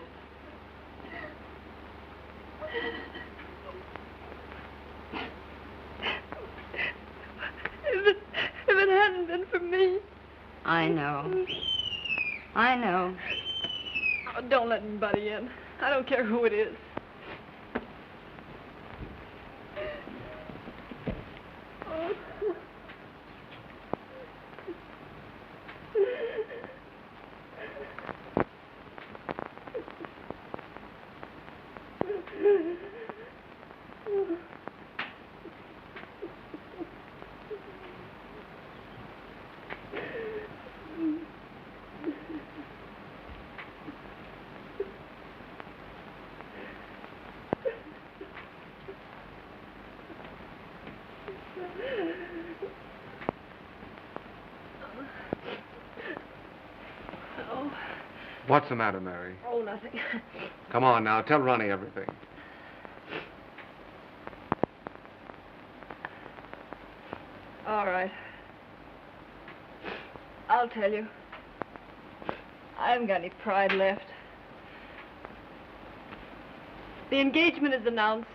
If it hadn't been for me. I know. I know. Oh, don't let anybody in. I don't care who it is. What's the matter, Mary? Oh, nothing. Come on now, tell Ronnie everything. All right. I'll tell you. I haven't got any pride left. The engagement is announced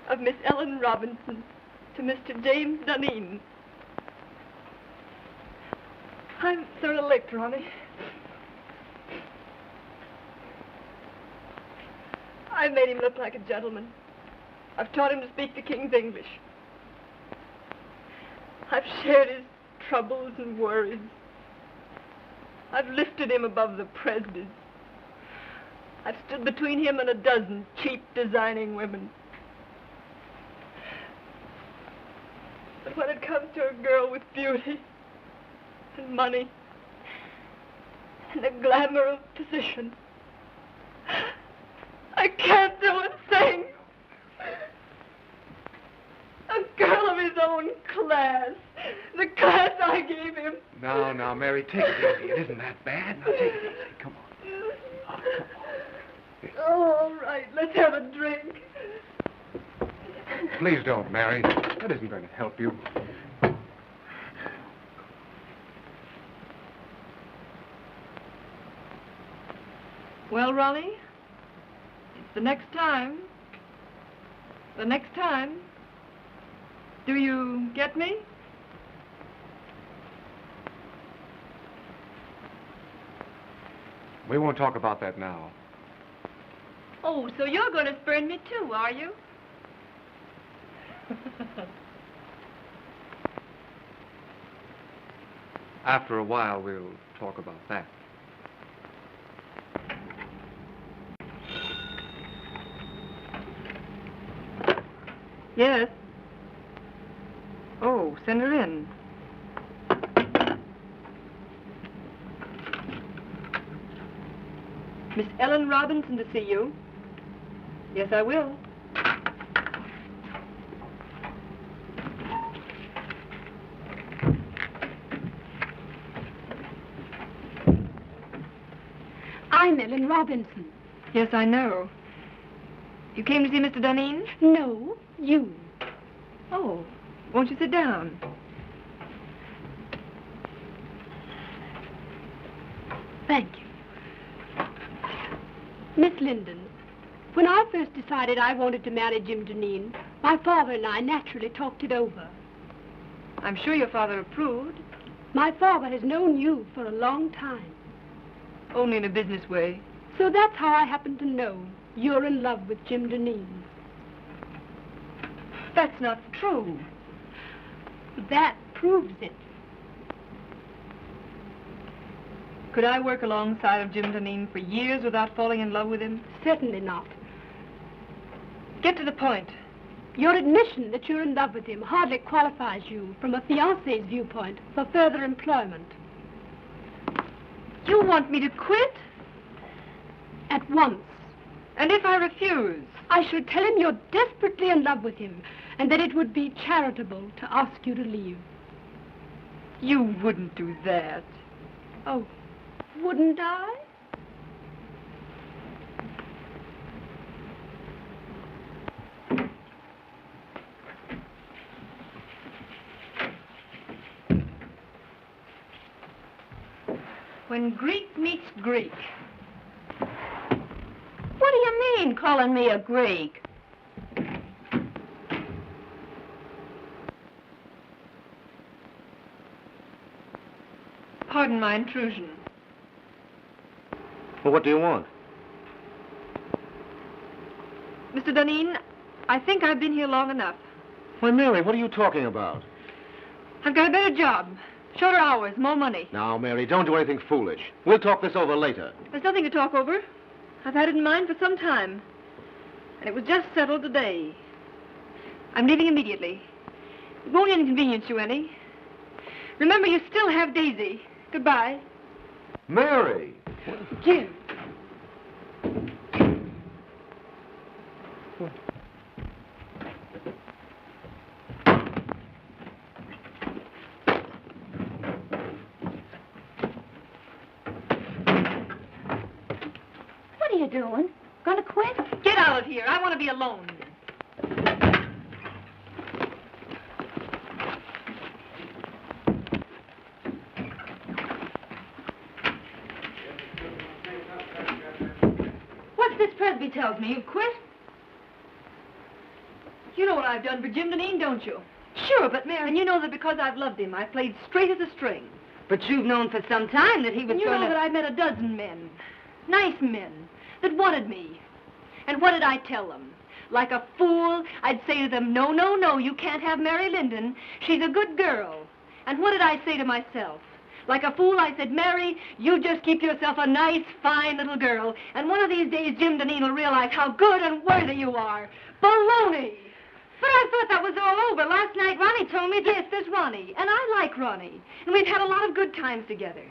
of Miss Ellen Robinson to Mr. James Duneen. I'm sort of licked, Ronnie. I've made him look like a gentleman. I've taught him to speak the King's English. I've shared his troubles and worries. I've lifted him above the prejudice. I've stood between him and a dozen cheap designing women. But when it comes to a girl with beauty and money and the glamour of position, I can't do a thing. A girl of his own class. The class I gave him. Now, Mary, take it easy. It isn't that bad. Now, take it easy. Come on. Oh, come on. Oh, all right. Let's have a drink. Please don't, Mary. That isn't going to help you. Well, Ronnie, it's the next time. The next time. Do you get me? We won't talk about that now. Oh, so you're going to spurn me too, are you? After a while, we'll talk about that. Yes. Oh, send her in. Miss Ellen Robinson to see you. Yes, I will. I'm Ellen Robinson. Yes, I know. You came to see Mr. Duneen? No, you. Oh, won't you sit down? Thank you. Miss Linden, when I first decided I wanted to marry Jim Duneen, my father and I naturally talked it over. I'm sure your father approved. My father has known you for a long time. Only in a business way. So that's how I happen to know you're in love with Jim Duneen. That's not true. That proves it. Could I work alongside of Jim Duneen for years without falling in love with him? Certainly not. Get to the point. Your admission that you're in love with him hardly qualifies you, from a fiancé's viewpoint, for further employment. You want me to quit? At once. And if I refuse? I should tell him you're desperately in love with him, and that it would be charitable to ask you to leave. You wouldn't do that. Oh, wouldn't I? When Greek meets Greek. What do you mean, calling me a Greek? Pardon my intrusion. Well, what do you want? Mr. Duneen, I think I've been here long enough. Why, Mary, what are you talking about? I've got a better job. Shorter hours, more money. Now, Mary, don't do anything foolish. We'll talk this over later. There's nothing to talk over. I've had it in mind for some time. And it was just settled today. I'm leaving immediately. It won't inconvenience you any. Remember, you still have Daisy. Goodbye. Mary! Jim. What are you doing? Gonna quit? Get out of here. I want to be alone. What's this Presby tells me? You've quit? You know what I've done for Jim Duneen, don't you? Sure, but Mary... And you know that because I've loved him, I played straight as a string. But you've known for some time that he was And you going know to... that I've met a dozen men. Nice men. That wanted me. And what did I tell them? Like a fool, I'd say to them, no, no, no, you can't have Mary Linden. She's a good girl. And what did I say to myself? Like a fool, I said, Mary, you just keep yourself a nice, fine little girl. And one of these days, Jim Duneen will realize how good and worthy you are. Baloney! But I thought that was all over. Last night, Ronnie told me that... Yes, there's Ronnie. And I like Ronnie. And we've had a lot of good times together.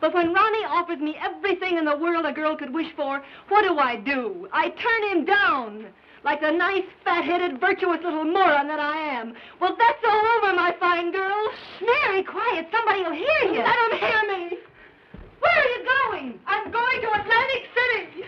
But when Ronnie offers me everything in the world a girl could wish for, what do? I turn him down. Like the nice, fat-headed, virtuous little moron that I am. Well, that's all over, my fine girl. Mary, quiet. Somebody will hear you. Let him hear me. Where are you going? I'm going to Atlantic City.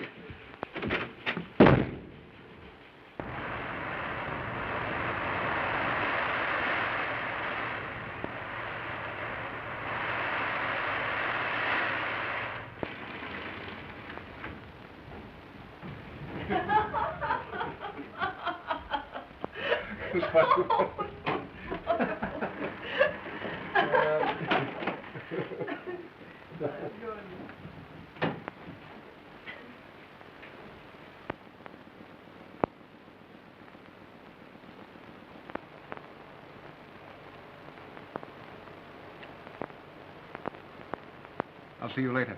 I'll see you later.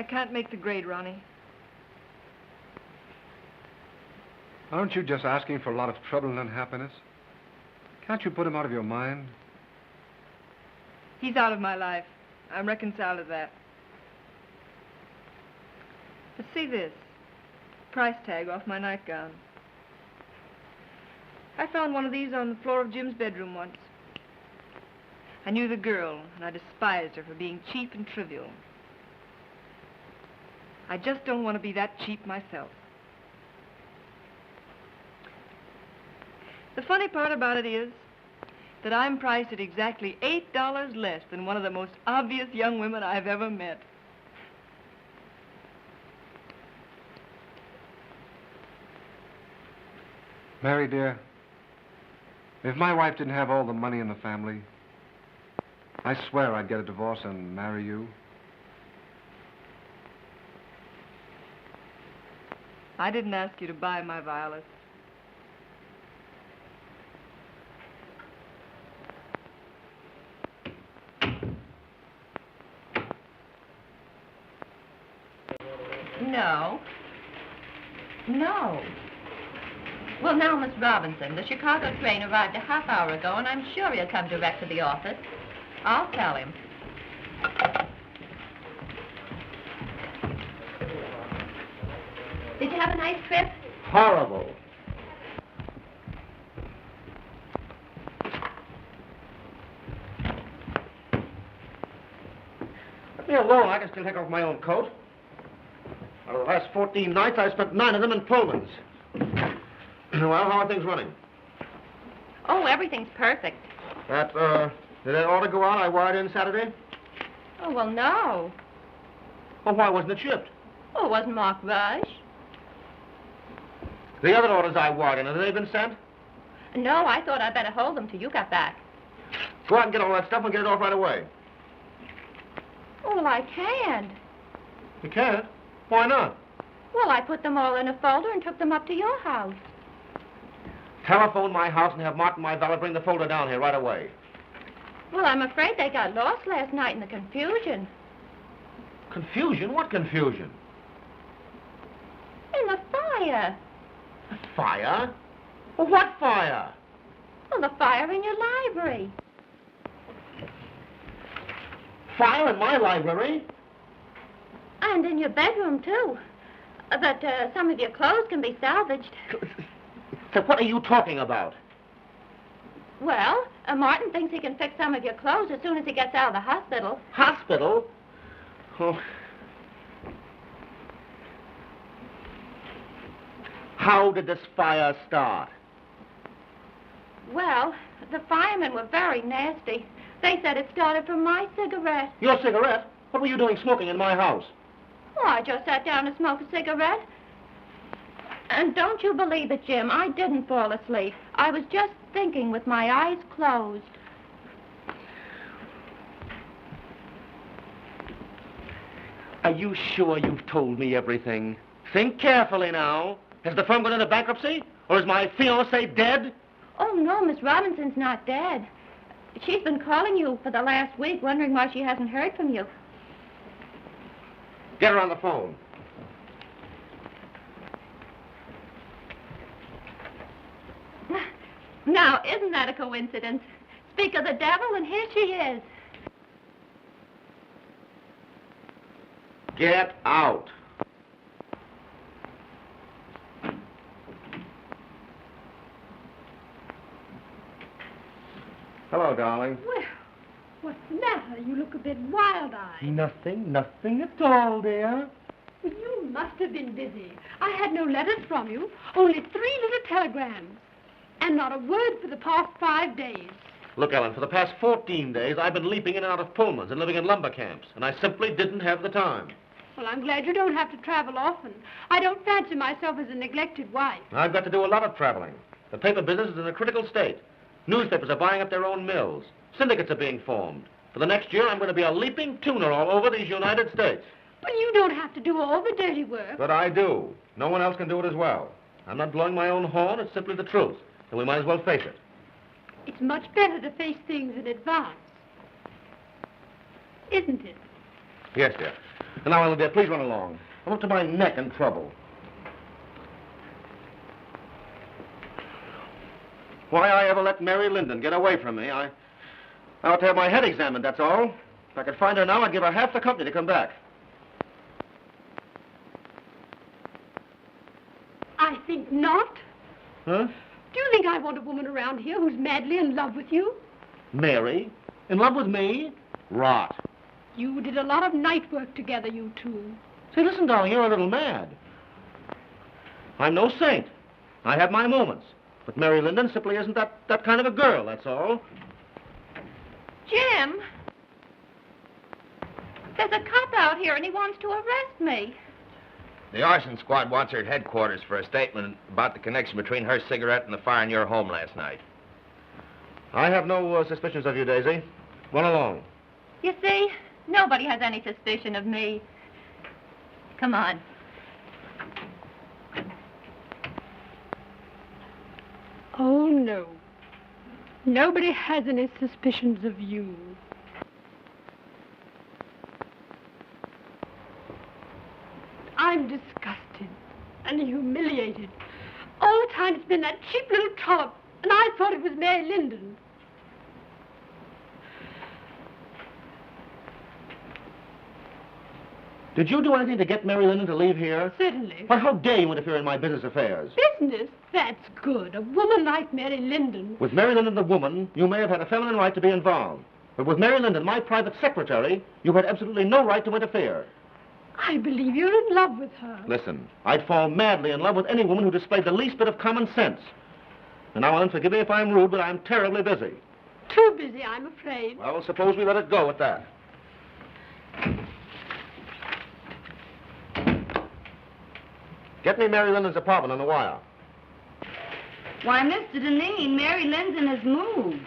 can't make the grade, Ronnie. Aren't you just asking for a lot of trouble and unhappiness? Can't you put him out of your mind? He's out of my life. I'm reconciled to that. But see this. Price tag off my nightgown. I found one of these on the floor of Jim's bedroom once. I knew the girl, and I despised her for being cheap and trivial. I just don't want to be that cheap myself. The funny part about it is that I'm priced at exactly $8 less than one of the most obvious young women I've ever met. Mary, dear, if my wife didn't have all the money in the family, I swear I'd get a divorce and marry you. I didn't ask you to buy my violets. No. No. Well, now, Miss Robinson, the Chicago train arrived a half hour ago, and I'm sure he'll come direct to the office. I'll tell him. Did you have a nice trip? Horrible. Let me alone. I can still take off my own coat. Out of the last 14 nights, I spent 9 of them in Pullmans. Well, how are things running? Oh, everything's perfect. Did that order go out I wired in Saturday? Oh, well, no. Well, why wasn't it shipped? Oh, it wasn't marked rush. The other orders I wired in, have they been sent? No, I thought I'd better hold them till you got back. Go out and get all that stuff and get it off right away. Oh, well, I can't. You can't? Why not? Well, I put them all in a folder and took them up to your house. Telephone my house and have Martin, my valet, bring the folder down here right away. Well, I'm afraid they got lost last night in the confusion. Confusion? What confusion? In the fire. The fire? Well, what fire? Well, the fire in your library. Fire in my library? And in your bedroom, too. But some of your clothes can be salvaged. So what are you talking about? Well, Martin thinks he can fix some of your clothes as soon as he gets out of the hospital. Hospital? Oh. How did this fire start? Well, the firemen were very nasty. They said it started from my cigarette. Your cigarette? What were you doing smoking in my house? Oh, I just sat down to smoke a cigarette. And don't you believe it, Jim, I didn't fall asleep. I was just thinking with my eyes closed. Are you sure you've told me everything? Think carefully now. Has the firm gone into bankruptcy? Or is my fiancé dead? Oh, no, Miss Robinson's not dead. She's been calling you for the last week, wondering why she hasn't heard from you. Get her on the phone. Now, isn't that a coincidence? Speak of the devil, and here she is. Get out. Hello, darling. Well, what's the matter? You look a bit wild-eyed. Nothing at all, dear. Well, you must have been busy. I had no letters from you, only 3 little telegrams. And not a word for the past 5 days. Look, Ellen, for the past 14 days, I've been leaping in and out of Pullmans and living in lumber camps, and I simply didn't have the time. Well, I'm glad you don't have to travel often. I don't fancy myself as a neglected wife. I've got to do a lot of traveling. The paper business is in a critical state. Newspapers are buying up their own mills. Syndicates are being formed. For the next year, I'm going to be a leaping tuner all over these United States. But you don't have to do all the dirty work. But I do. No one else can do it as well. I'm not blowing my own horn. It's simply the truth. And we might as well face it. It's much better to face things in advance. Isn't it? Yes, dear. And now, Olivia, please run along. I'm up to my neck in trouble. Why I ever let Mary Linden get away from me, I ought to have my head examined, that's all. If I could find her now, I'd give her half the company to come back. I think not. Huh? Do you think I want a woman around here who's madly in love with you? Mary? In love with me? Rot. You did a lot of night work together, you two. Say, listen, darling, you're a little mad. I'm no saint. I have my moments. But Mary Linden simply isn't that kind of a girl, that's all. Jim! There's a cop out here and he wants to arrest me. The arson squad wants her at headquarters for a statement about the connection between her cigarette and the fire in your home last night. I have no suspicions of you, Daisy. Run along. You see, nobody has any suspicion of me. Come on. Oh, no. Nobody has any suspicions of you. I'm disgusted and humiliated. All the time it's been that cheap little trollop, and I thought it was Mary Linden. Did you do anything to get Mary Linden to leave here? Certainly. Why, how dare you interfere in my business affairs? Business? That's good. A woman like Mary Linden. With Mary Linden, the woman, you may have had a feminine right to be involved. But with Mary Linden, my private secretary, you had absolutely no right to interfere. I believe you're in love with her. Listen, I'd fall madly in love with any woman who displayed the least bit of common sense. And now, Ellen, forgive me if I'm rude, but I'm terribly busy. Too busy, I'm afraid. Well, suppose we let it go at that. Get me Mary Linden's apartment on the wire. Why, Mr. Duneen, Mary Linden has moved.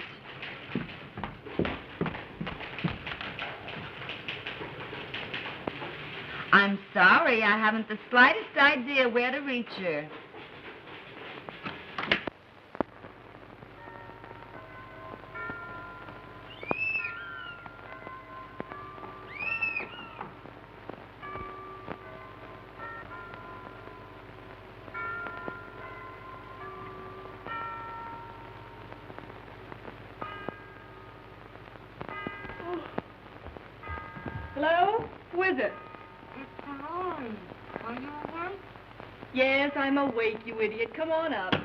I'm sorry, I haven't the slightest idea where to reach her. Hello? Who is it? It's Malone. Are you awake? Yes, I'm awake, you idiot. Come on up.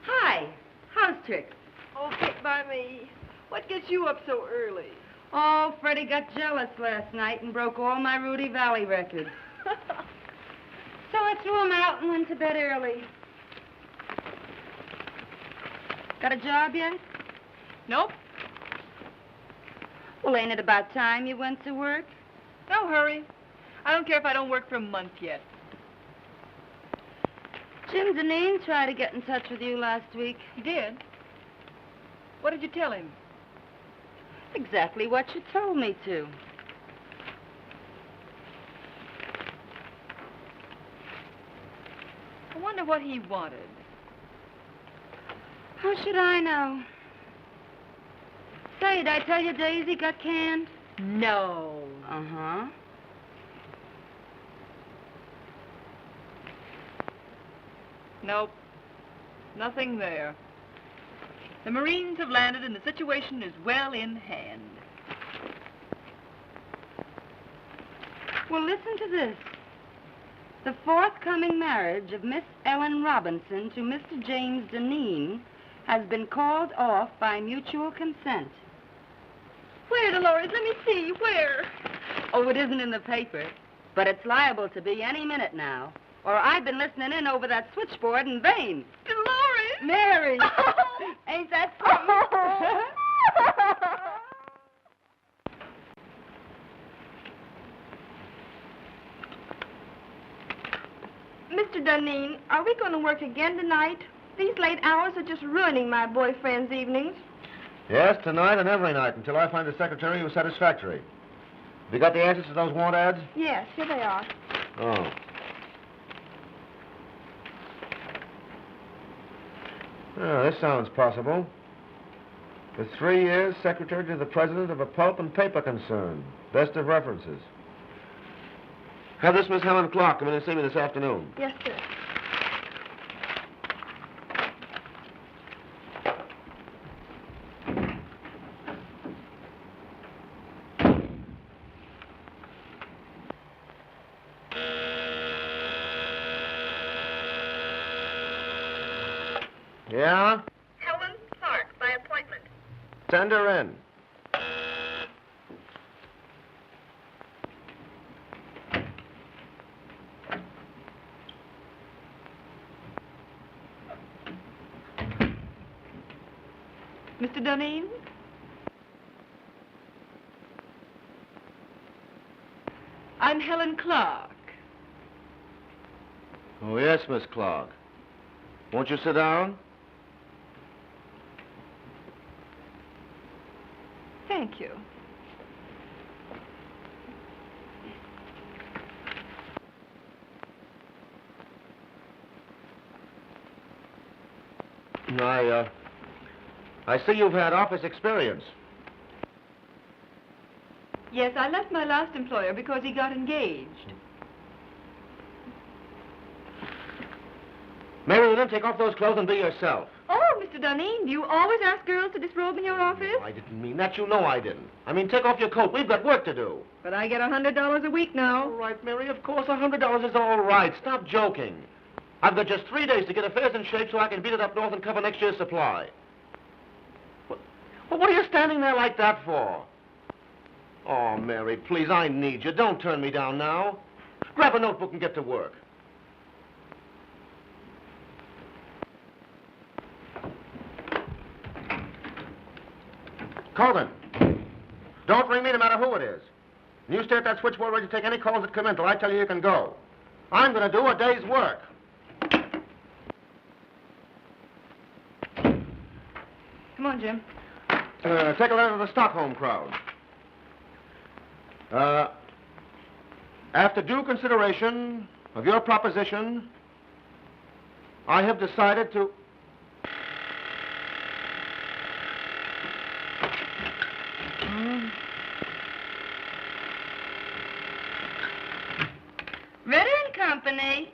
Hi. How's tricks? Oh, pick by me. What gets you up so early? Oh, Freddie got jealous last night and broke all my Rudy Valley records. So I threw him out and went to bed early. Got a job yet? Nope. Well, ain't it about time you went to work? No hurry. I don't care if I don't work for a month yet. James Duneen tried to get in touch with you last week. He did? What did you tell him? Exactly what you told me to. I wonder what he wanted. How should I know? Say, did I tell you Daisy got canned? No. Uh-huh. Nope. Nothing there. The Marines have landed and the situation is well in hand. Well, listen to this. The forthcoming marriage of Miss Ellen Robinson to Mr. James Duneen has been called off by mutual consent. Where, Dolores? Let me see. Where? Oh, it isn't in the paper, but it's liable to be any minute now. Or I've been listening in over that switchboard in vain. Dolores! Mary! Ain't that sweet? Mr. Duneen, are we going to work again tonight? These late hours are just ruining my boyfriend's evenings. Yes, tonight and every night until I find a secretary who's satisfactory. Have you got the answers to those want ads? Yes, here they are. Oh. Oh, this sounds possible. For 3 years, secretary to the president of a pulp and paper concern. Best of references. Have this Miss Helen Clark come in and see me this afternoon. Yes, sir. Yeah? Helen Clark, by appointment. Send her in. Mr. Duneen? I'm Helen Clark. Oh, yes, Miss Clark. Won't you sit down? Thank you. I see you've had office experience. Yes, I left my last employer because he got engaged. Mary, then take off those clothes and be yourself. Oh, Mr. Duneen, do you always ask girls to disrobe in your office? I didn't mean that. You know I didn't. I mean, take off your coat. We've got work to do. But I get $100 a week now. All right, Mary, of course, $100 is all right. Stop joking. I've got just 3 days to get affairs in shape so I can beat it up north and cover next year's supply. Well, what are you standing there like that for? Oh, Mary, please, I need you. Don't turn me down now. Grab a notebook and get to work. Colvin, don't ring me no matter who it is. And you stay at that switchboard ready to take any calls that come in till I tell you you can go. I'm going to do a day's work. Come on, Jim. Take a letter to the Stockholm crowd. After due consideration of your proposition, I have decided to... Ritter and Company.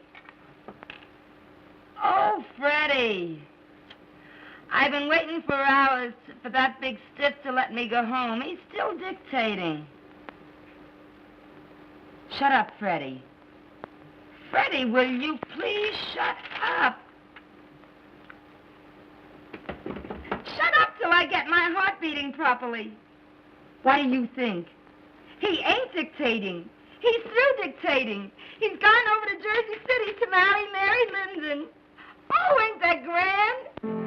Oh, Freddie. I've been waiting for hours for that big stiff to let me go home. He's still dictating. Shut up, Freddie. Freddie, will you please shut up? Shut up till I get my heart beating properly. What do you think? He ain't dictating. He's through dictating. He's gone over to Jersey City to marry Mary Linden. Oh, ain't that grand?